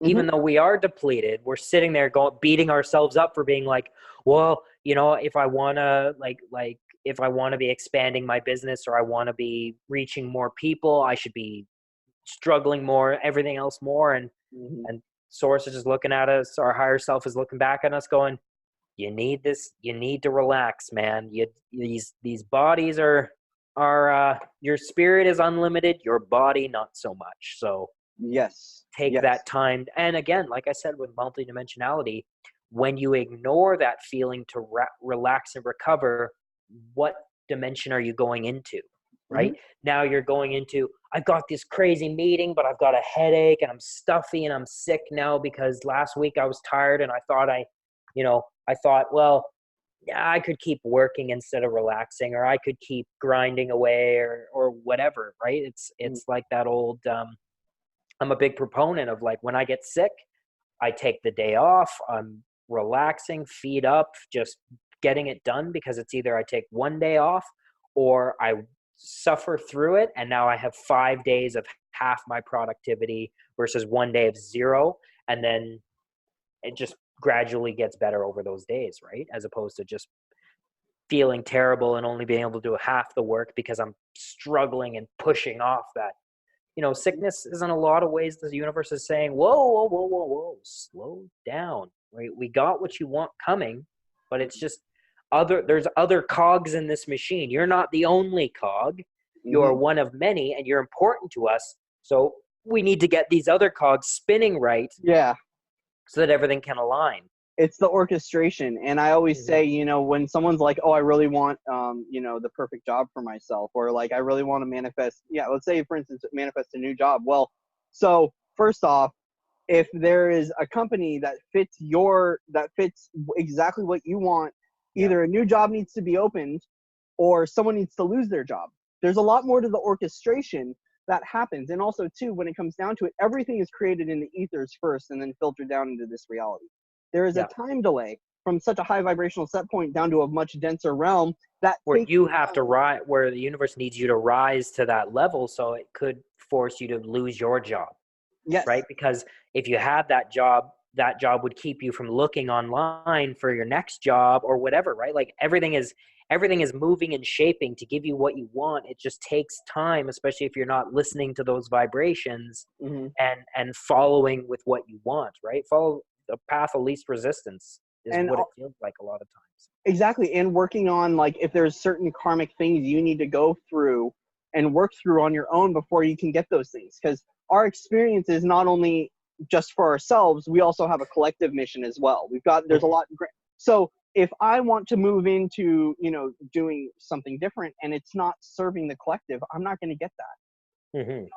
A: Mm-hmm.
B: Even though we are depleted, we're sitting there beating ourselves up for being like, well, if I want to if I want to be expanding my business, or I want to be reaching more people, I should be struggling more, everything else more.
A: Mm-hmm.
B: And Source is just looking at us, our higher self is looking back at us going, you need to relax, man. These bodies are your spirit is unlimited, your body not so much. So
A: Yes.
B: take
A: Yes.
B: that time. And again, like I said, with multidimensionality, when you ignore that feeling to relax and recover, what dimension are you going into? Right?
A: Mm-hmm.
B: Now you're going into, I've got this crazy meeting, but I've got a headache and I'm stuffy and I'm sick now because last week I was tired and I thought, well, yeah, I could keep working instead of relaxing, or I could keep grinding away, or whatever, right? It's like that old, I'm a big proponent of, like, when I get sick, I take the day off, I'm relaxing, feet up, just getting it done, because it's either I take one day off or I suffer through it. And now I have 5 days of half my productivity versus one day of zero. And then it just gradually gets better over those days, right? As opposed to just feeling terrible and only being able to do half the work because I'm struggling and pushing off that. Sickness is, in a lot of ways, the universe is saying, whoa, slow down. Right? We got what you want coming, but it's just there's other cogs in this machine. You're not the only cog. You're one of many, and you're important to us. So we need to get these other cogs spinning right,
A: Yeah.
B: so that everything can align.
A: It's the orchestration. And I always say, when someone's like, oh, I really want, the perfect job for myself, or like, I really want to manifest. Yeah. Let's say, for instance, manifest a new job. Well, so first off, if there is a company that fits exactly what you want, either a new job needs to be opened or someone needs to lose their job. There's a lot more to the orchestration that happens. And also too, when it comes down to it, everything is created in the ethers first and then filtered down into this reality. There is a time delay from such a high vibrational set point down to a much denser realm that
B: where you have to rise, where the universe needs you to rise to that level. So it could force you to lose your job.
A: Yes.
B: Right? Because if you had that job would keep you from looking online for your next job or whatever, right? Like everything is moving and shaping to give you what you want. It just takes time, especially if you're not listening to those vibrations and following with what you want, right? Follow the path of least resistance is what it feels like a lot of times.
A: Exactly. And working on, like, if there's certain karmic things you need to go through and work through on your own before you can get those things. Because our experience is not only just for ourselves, we also have a collective mission as well. There's a lot. So if I want to move into, doing something different and it's not serving the collective, I'm not going to get that.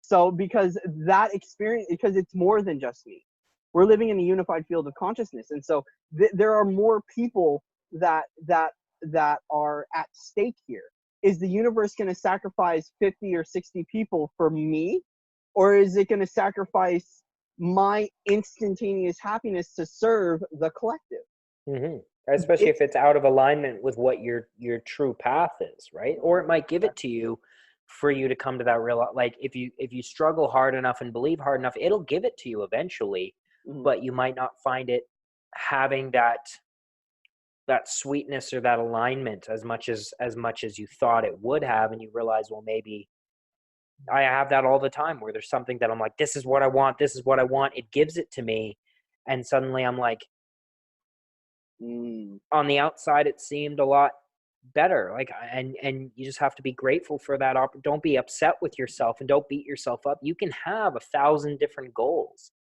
A: So because that experience, because it's more than just me. We're living in a unified field of consciousness. And so there are more people that are at stake here. Is the universe going to sacrifice 50 or 60 people for me? Or is it going to sacrifice my instantaneous happiness to serve the collective?
B: Especially if it's out of alignment with what your true path is, right? Or it might give it to you for you to come to that real, like, if you struggle hard enough and believe hard enough, it'll give it to you eventually. But you might not find it having that sweetness or that alignment as much as you thought it would have, and you realize, well, maybe I have that all the time, where there's something that I'm like, this is what I want, it gives it to me, And suddenly I'm like, on the outside, it seemed a lot better. Like, and you just have to be grateful for that. Don't be upset with yourself and don't beat yourself up. You can have 1,000 different goals,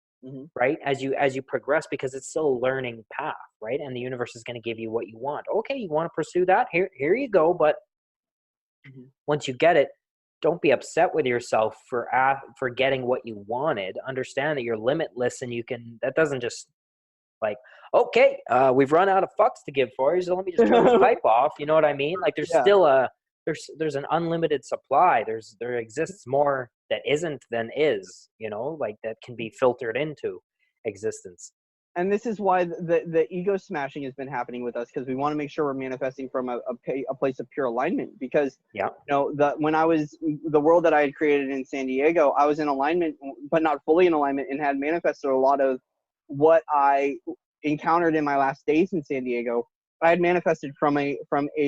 B: right? As you progress, because it's still a learning path, right? And the universe is going to give you what you want. Okay, you want to pursue that? Here you go. But once you get it, don't be upset with yourself for getting what you wanted. Understand that you're limitless, and that doesn't just like, okay, we've run out of fucks to give for you, so let me just turn this pipe off. You know what I mean? Like, there's still there's an unlimited supply. There exists more that isn't than is, like that can be filtered into existence.
A: And this is why the ego smashing has been happening with us, because we want to make sure we're manifesting from a place of pure alignment. Because when I was the world that I had created in San Diego, I was in alignment, but not fully in alignment, and had manifested a lot of what I encountered in my last days in San Diego. I had manifested from a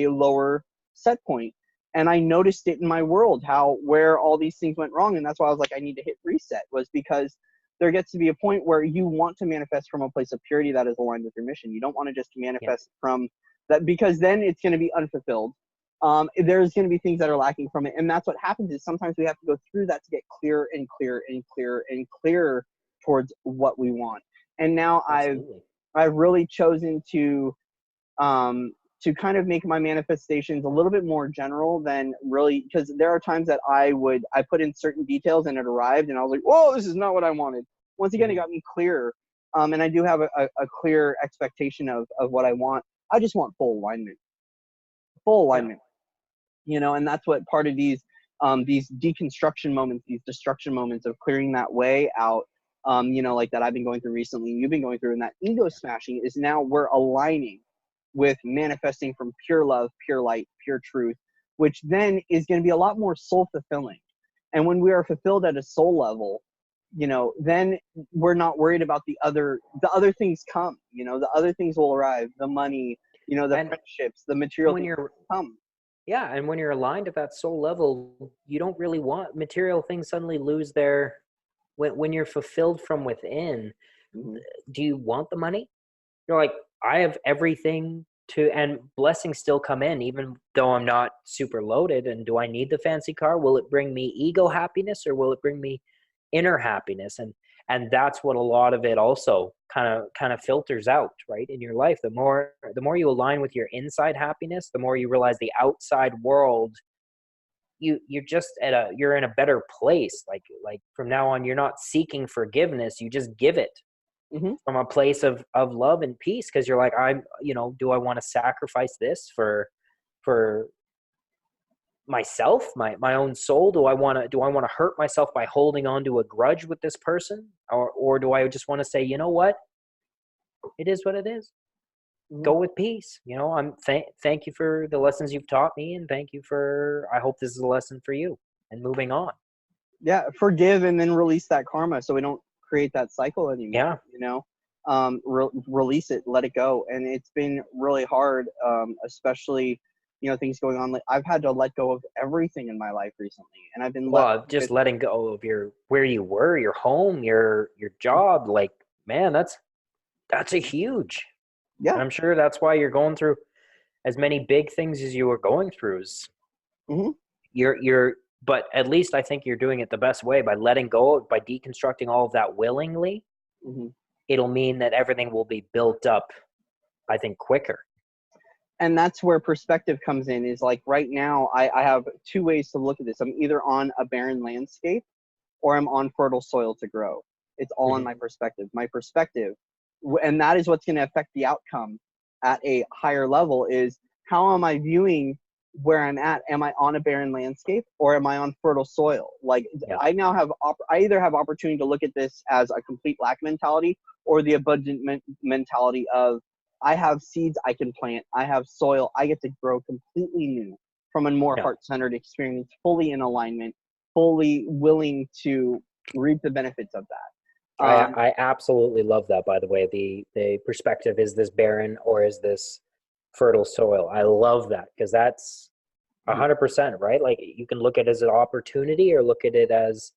A: lower set point, and I noticed it in my world, where all these things went wrong. And that's why I was like, I need to hit reset, was because there gets to be a point where you want to manifest from a place of purity that is aligned with your mission. You don't want to just manifest from that, because then it's going to be unfulfilled. There's going to be things that are lacking from it. And that's what happens, is sometimes we have to go through that to get clearer and clearer and clearer and clearer towards what we want. And now I've really chosen to kind of make my manifestations a little bit more general than really, because there are times that I put in certain details and it arrived and I was like, whoa, this is not what I wanted. Once again, it got me clearer. And I do have a clear expectation of what I want. I just want full alignment, and that's what part of these deconstruction moments, these destruction moments of clearing that way out, like that I've been going through recently, and you've been going through, and that ego smashing is now we're aligning with manifesting from pure love, pure light, pure truth, which then is going to be a lot more soul fulfilling. And when we are fulfilled at a soul level, then we're not worried about the other things come, the other things will arrive, the money, the friendships, the material things come.
B: Yeah. And when you're aligned at that soul level, you don't really want material things suddenly lose their, when you're fulfilled from within, do you want the money? You're like, I have everything and blessings still come in, even though I'm not super loaded. And do I need the fancy car? Will it bring me ego happiness, or will it bring me inner happiness? And that's what a lot of it also kind of filters out, right, in your life. The more you align with your inside happiness, the more you realize the outside world, you're just you're in a better place. Like from now on, you're not seeking forgiveness, you just give it. From a place of love and peace, because you're like, do I want to sacrifice this for myself, my own soul? Do I want to hurt myself by holding on to a grudge with this person, or do I just want to say, you know what, it is what it is. Go with peace. I'm thank you for the lessons you've taught me, and thank you for, I hope this is a lesson for you, and moving on.
A: Yeah, forgive and then release that karma, so we don't create that cycle anymore. Release it, let it go. And it's been really hard, especially things going on. Like, I've had to let go of everything in my life recently, and I've been
B: letting go of where you were, your home, your job. Like, man, that's a huge. And I'm sure that's why you're going through as many big things as you were going through. But at least I think you're doing it the best way, by letting go, by deconstructing all of that willingly. It'll mean that everything will be built up, I think, quicker.
A: And that's where perspective comes in, is like, right now I have two ways to look at this. I'm either on a barren landscape or I'm on fertile soil to grow. It's all on my perspective. And that is what's going to affect the outcome at a higher level, is how am I viewing where I'm at? Am I on a barren landscape or am I on fertile soil? Like, I now have, I either have opportunity to look at this as a complete lack mentality, or the abundant mentality of, I have seeds I can plant, I have soil, I get to grow completely new from a more heart-centered experience, fully in alignment, fully willing to reap the benefits of that.
B: I absolutely love that, by the way. The perspective, is this barren or is this fertile soil? I love that, because that's 100%, right? Like, you can look at it as an opportunity, or look at it as,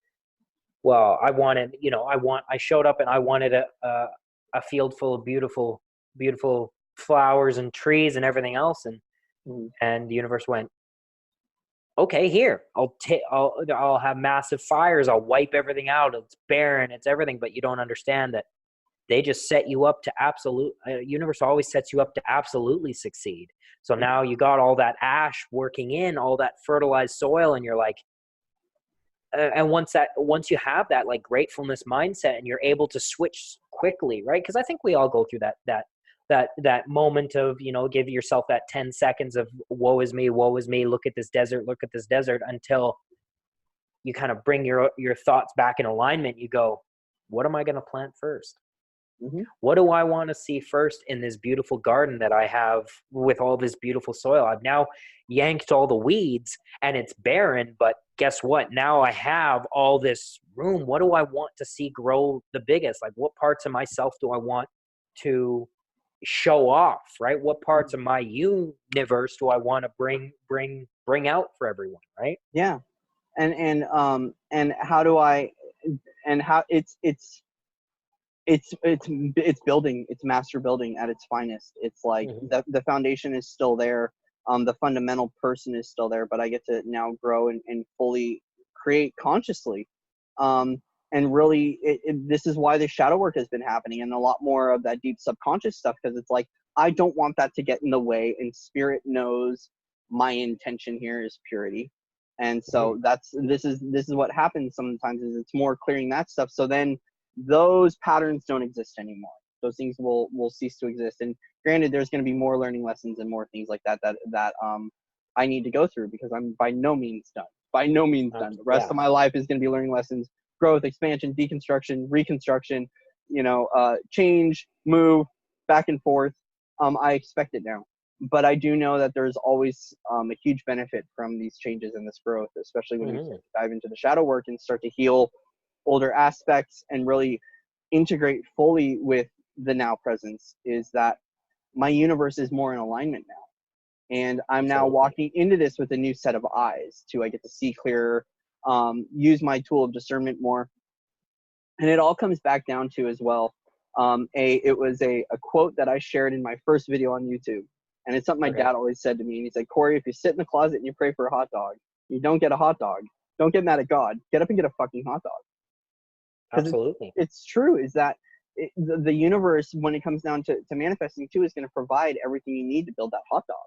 B: well, I showed up and I wanted a a field full of beautiful, beautiful flowers and trees and everything else. And the universe went, okay, here, I'll have massive fires. I'll wipe everything out. It's barren. It's everything. But you don't understand that they just set you up to universe always sets you up to absolutely succeed. So now you got all that ash working in all that fertilized soil, and you're like, and once you have that like gratefulness mindset, and you're able to switch quickly, right? Because I think we all go through that moment of, give yourself that 10 seconds of woe is me, look at this desert, until you kind of bring your thoughts back in alignment. You go, what am I going to plant first? What do I want to see first in this beautiful garden that I have with all this beautiful soil? I've now yanked all the weeds and it's barren, but guess what? Now I have all this room. What do I want to see grow the biggest? Like, what parts of myself do I want to show off, right? What parts of my universe do I want to bring out for everyone, right?
A: Yeah. And how do I, and how it's building, it's master building at its finest. It's like the foundation is still there. The fundamental person is still there, but I get to now grow and fully create consciously. And really, this is why the shadow work has been happening, and a lot more of that deep subconscious stuff, because it's like, I don't want that to get in the way, and spirit knows my intention here is purity. And so this is what happens sometimes, is it's more clearing that stuff. So then those patterns don't exist anymore. Those things will cease to exist. And granted, there's going to be more learning lessons and more things like that I need to go through, because I'm by no means done. By no means done. The rest of my life is going to be learning lessons, growth, expansion, deconstruction, reconstruction, change, move, back and forth. I expect it now. But I do know that there's always a huge benefit from these changes and this growth, especially when you start to dive into the shadow work and start to heal older aspects and really integrate fully with the now presence. Is that my universe is more in alignment now, and I'm now walking into this with a new set of eyes I get to see clearer, use my tool of discernment more. And it all comes back down to, as well, it was a quote that I shared in my first video on YouTube, and it's something my dad always said to me. And he's like, Corey, if you sit in the closet and you pray for a hot dog, you don't get a hot dog, don't get mad at God, get up and get a fucking hot dog.
B: Absolutely.
A: It's true, is that the universe, when it comes down to manifesting too, is going to provide everything you need to build that hot dog.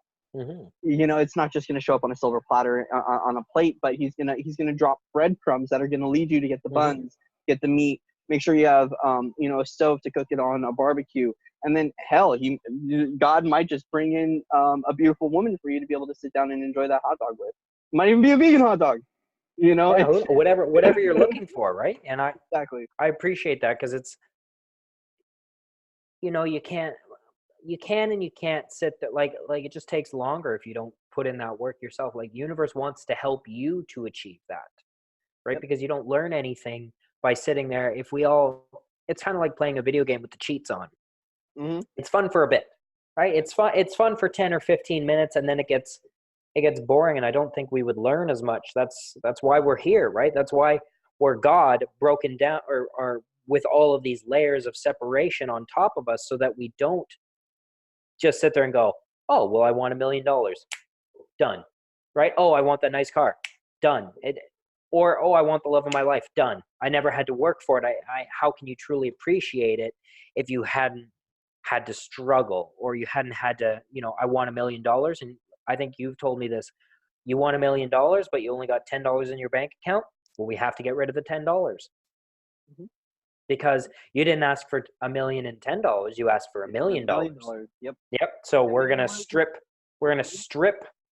A: It's not just going to show up on a silver platter on a plate, but he's gonna drop breadcrumbs that are going to lead you to get the buns, get the meat, make sure you have a stove to cook it on, a barbecue, and then hell, God might just bring in a beautiful woman for you to be able to sit down and enjoy that hot dog with. It might even be a vegan hot dog. Whatever
B: you're looking for, right? And
A: exactly.
B: I appreciate that, because it's, you can and you can't sit there, like it just takes longer if you don't put in that work yourself. Like, the universe wants to help you to achieve that, right? Because you don't learn anything by sitting there. It's kind of like playing a video game with the cheats on. It's fun for a bit, right? It's fun for 10 or 15 minutes, and then it gets boring, and I don't think we would learn as much. That's why we're here, right? That's why we're God broken down, or with all of these layers of separation on top of us, so that we don't just sit there and go, oh, well, I want $1 million. Done. Right? Oh, I want that nice car. Done. Or, oh, I want the love of my life. Done. I never had to work for it. How can you truly appreciate it if you hadn't had to struggle, or you hadn't had to, I want $1 million. And I think you've told me this. You want $1 million, but you only got $10 in your bank account. Well, we have to get rid of the $10. Because you didn't ask for $1 million and $10. You asked for $1 million.
A: Yep.
B: So we're gonna strip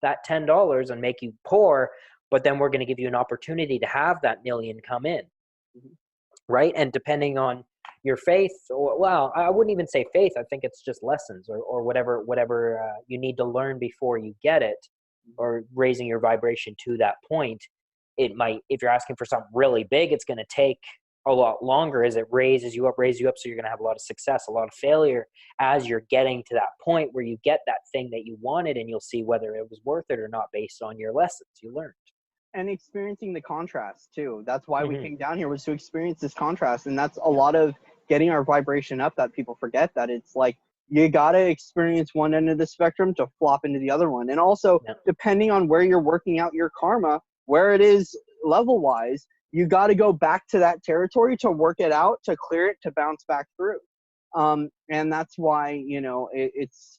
B: that $10 and make you poor, but then we're gonna give you an opportunity to have that $1 million come in, right? And depending on your faith, well, I wouldn't even say faith. I think it's just lessons, or whatever you need to learn before you get it, or raising your vibration to that point. It might, if you're asking for something really big, it's gonna take a lot longer as it raises you up. So you're going to have a lot of success, a lot of failure as you're getting to that point where you get that thing that you wanted, and you'll see whether it was worth it or not based on your lessons you learned.
A: And experiencing the contrast too. That's why we came down here, was to experience this contrast. And that's a lot of getting our vibration up that people forget that it's like you got to experience one end of the spectrum to flop into the other one. And also, depending on where you're working out your karma, where it is level wise, you got to go back to that territory to work it out, to clear it, to bounce back through. And that's why, you know, it's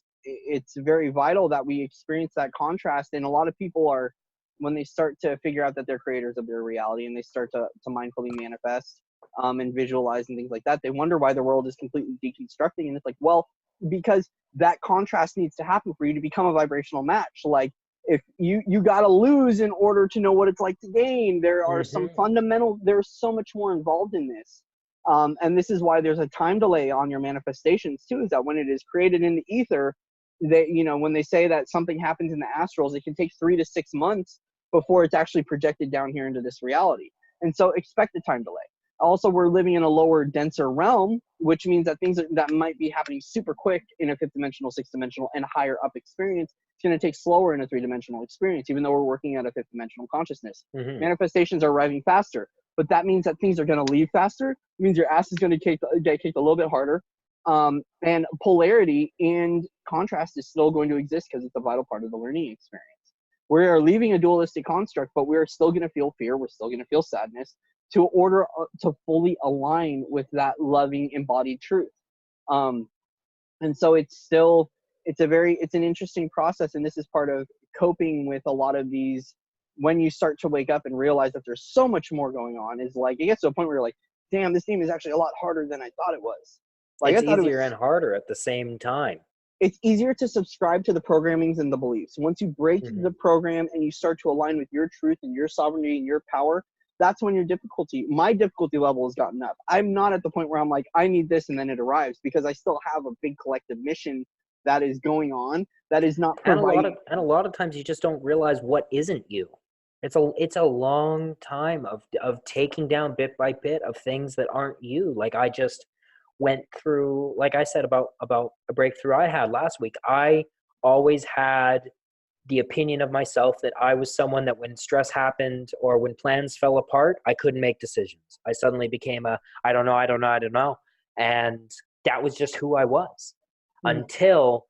A: very vital that we experience that contrast. And a lot of people are, when they start to figure out that they're creators of their reality and they start to mindfully manifest and visualize and things like that, they wonder why the world is completely deconstructing. And it's like, well, because that contrast needs to happen for you to become a vibrational match. Like, if you got to lose in order to know what it's like to gain. There are some fundamental, there's so much more involved in this. And this is why there's a time delay on your manifestations too, is that when it is created in the ether, they, you know, when they say that something happens in the astrals, it can take 3 to 6 months before it's actually projected down here into this reality. And so expect a time delay. Also, we're living in a lower, denser realm, which means that things that might be happening super quick in a 5th dimensional, 6th dimensional, and higher up experience, it's going to take slower in a 3-dimensional experience, even though we're working at a 5th dimensional consciousness. Manifestations are arriving faster, but that means that things are going to leave faster. It means your ass is going to get kicked a little bit harder. And polarity and contrast is still going to exist because it's a vital part of the learning experience. We are leaving a dualistic construct, but we're still going to feel fear. We're still going to feel sadness to fully align with that loving embodied truth. And so it's an interesting process. And this is part of coping with a lot of these, when you start to wake up and realize that there's so much more going on, is like, it gets to a point where you're like, damn, this game is actually a lot harder than I thought it was. Like,
B: it's easier and harder at the same time.
A: It's easier to subscribe to the programmings and the beliefs. Once you break the program and you start to align with your truth and your sovereignty and your power, that's when my difficulty level has gotten up. I'm not at the point where I'm like, I need this and then it arrives, because I still have a big collective mission that is going on that is not providing.
B: And a lot of times you just don't realize what isn't you. It's a long time of taking down bit by bit of things that aren't you. Like, I just went through, like I said about a breakthrough I had last week. I always had the opinion of myself that I was someone that when stress happened or when plans fell apart, I couldn't make decisions. I suddenly became I don't know. And that was just who I was until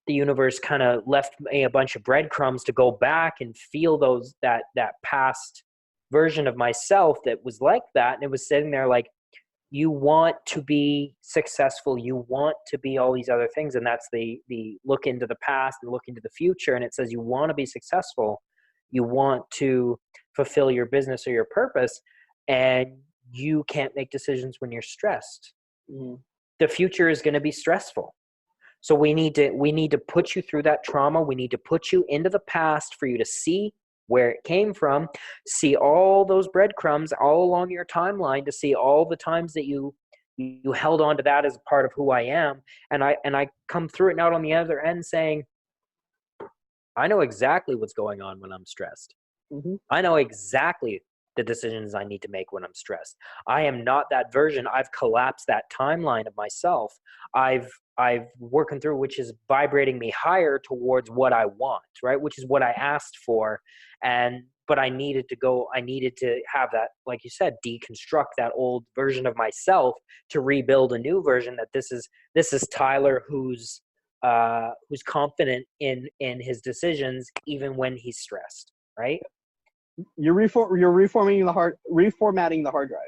B: the universe kind of left me a bunch of breadcrumbs to go back and feel that past version of myself that was like that. And it was sitting there like, you want to be successful, you want to be all these other things. And that's the look into the past and look into the future. And it says you want to be successful, you want to fulfill your business or your purpose, and you can't make decisions when you're stressed. The future is going to be stressful. So we need to put you through that trauma. We need to put you into the past for you to see where it came from, see all those breadcrumbs all along your timeline, to see all the times that you held on to that as a part of who I am. And I come through it now on the other end saying, I know exactly what's going on when I'm stressed. I know exactly the decisions I need to make when I'm stressed. I am not that version. I've collapsed that timeline of myself. I've working through, which is vibrating me higher towards what I want, right? Which is what I asked for. But I needed to have that, like you said, deconstruct that old version of myself to rebuild a new version. That this is Tyler who's confident in his decisions even when he's stressed, right?
A: You're reformatting the hard drive.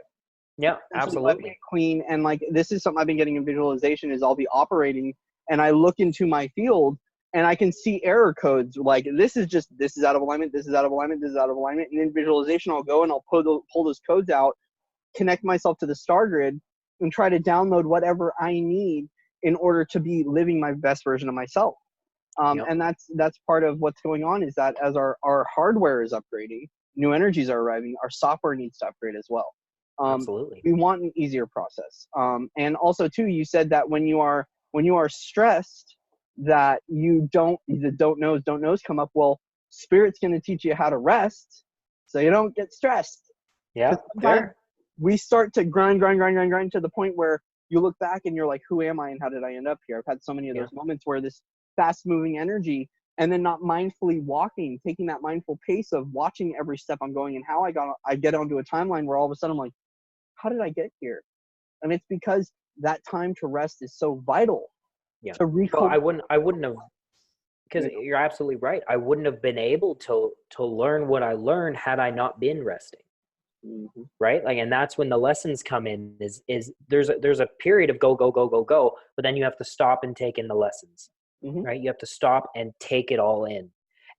B: Yeah, absolutely.
A: Clean. And like, this is something I've been getting in visualization, is I'll be operating and I look into my field and I can see error codes. Like, this is out of alignment. This is out of alignment. This is out of alignment. And in visualization, I'll go and I'll pull those codes out, connect myself to the star grid, and try to download whatever I need in order to be living my best version of myself. And that's part of what's going on, is that as our hardware is upgrading, new energies are arriving, our software needs to upgrade as well.
B: Absolutely.
A: We want an easier process. And also too, you said that when you are stressed, that the don't knows come up. Well, Spirit's going to teach you how to rest so you don't get stressed.
B: Yeah.
A: We start to grind to the point where you look back and you're like, who am I and how did I end up here? I've had so many of those moments where this fast moving energy, and then not mindfully walking, taking that mindful pace of watching every step I'm going, and how I get onto a timeline where all of a sudden I'm like, how did I get here? And it's because that time to rest is so vital to
B: Well, I wouldn't have, because you're absolutely right. I wouldn't have been able to learn what I learned had I not been resting.
A: Mm-hmm.
B: Right? Like, and that's when the lessons come in, is there's a period of go, but then you have to stop and take in the lessons.
A: Mm-hmm.
B: Right? You have to stop and take it all in.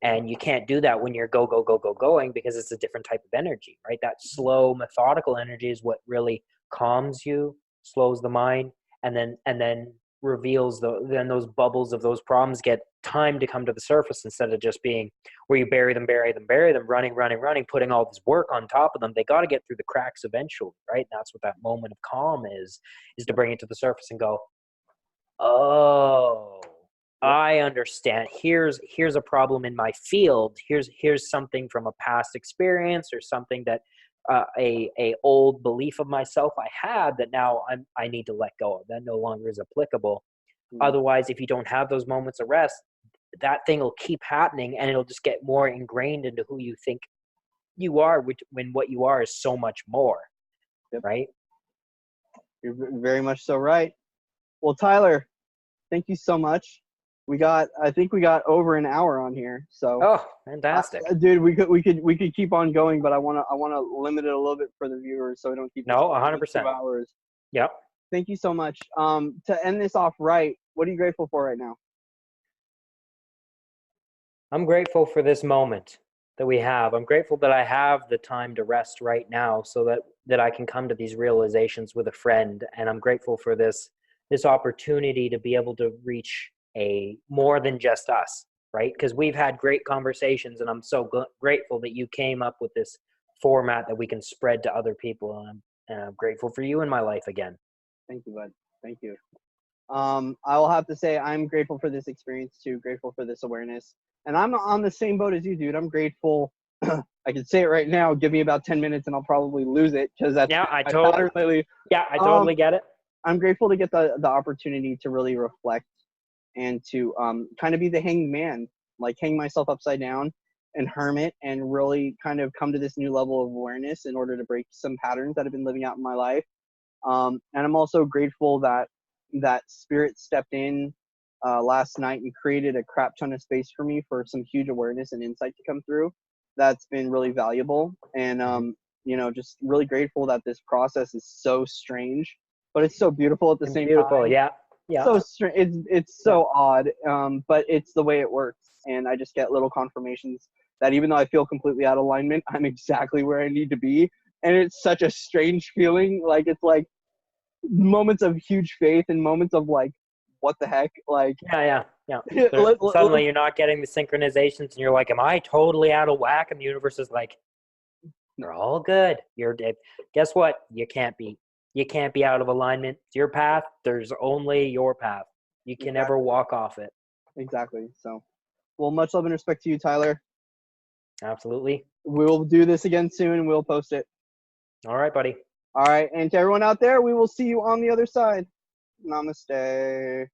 B: And you can't do that when you're going, because it's a different type of energy, right? That slow, methodical energy is what really calms you, slows the mind, and then reveals then those bubbles of those problems get time to come to the surface, instead of just being where you bury them, running, putting all this work on top of them. They got to get through the cracks eventually, right? And that's what that moment of calm is to bring it to the surface and go, oh, I understand. Here's a problem in my field. Here's something from a past experience, or something that a old belief of myself I had that now I need to let go of. That no longer is applicable.
A: Mm-hmm.
B: Otherwise, if you don't have those moments of rest, that thing will keep happening, and it'll just get more ingrained into who you think you are, when what you are is so much more. Yep. Right?
A: You're very much so right. Well, Tyler, thank you so much. I think we got over an hour on here. So
B: oh, fantastic.
A: Dude, we could keep on going, but I want to limit it a little bit for the viewers so we don't keep
B: 100%.
A: 2 hours.
B: Yep.
A: Thank you so much. To end this off right, what are you grateful for right now?
B: I'm grateful for this moment that we have. I'm grateful that I have the time to rest right now, so that I can come to these realizations with a friend. And I'm grateful for this opportunity to be able to reach a more than just us, right? Because we've had great conversations, and I'm so grateful that you came up with this format that we can spread to other people. And I'm grateful for you in my life again.
A: Thank you, bud. Thank you. I will have to say I'm grateful for this experience too, grateful for this awareness. And I'm on the same boat as you, dude. I'm grateful. I can say it right now. Give me about 10 minutes and I'll probably lose it, because that's
B: I totally get it.
A: I'm grateful to get the opportunity to really reflect and to kind of be the hanged man, like hang myself upside down and hermit, and really kind of come to this new level of awareness in order to break some patterns that have been living out in my life. And I'm also grateful that spirit stepped in last night and created a crap ton of space for me for some huge awareness and insight to come through. That's been really valuable. And, just really grateful that this process is so strange, but it's so beautiful at the same time.
B: Yeah.
A: So strange. It's so odd, but it's the way it works. And I just get little confirmations that even though I feel completely out of alignment, I'm exactly where I need to be. And it's such a strange feeling. Like, it's like moments of huge faith and moments of like, what the heck? Like,
B: yeah. Suddenly you're not getting the synchronizations, and you're like, am I totally out of whack? And the universe is like, you're all good. Guess what? You can't be out of alignment. It's your path. There's only your path. You can never walk off it.
A: Exactly. So, well, much love and respect to you, Tyler.
B: Absolutely.
A: We'll do this again soon, and we'll post it.
B: All right, buddy.
A: All right. And to everyone out there, we will see you on the other side. Namaste.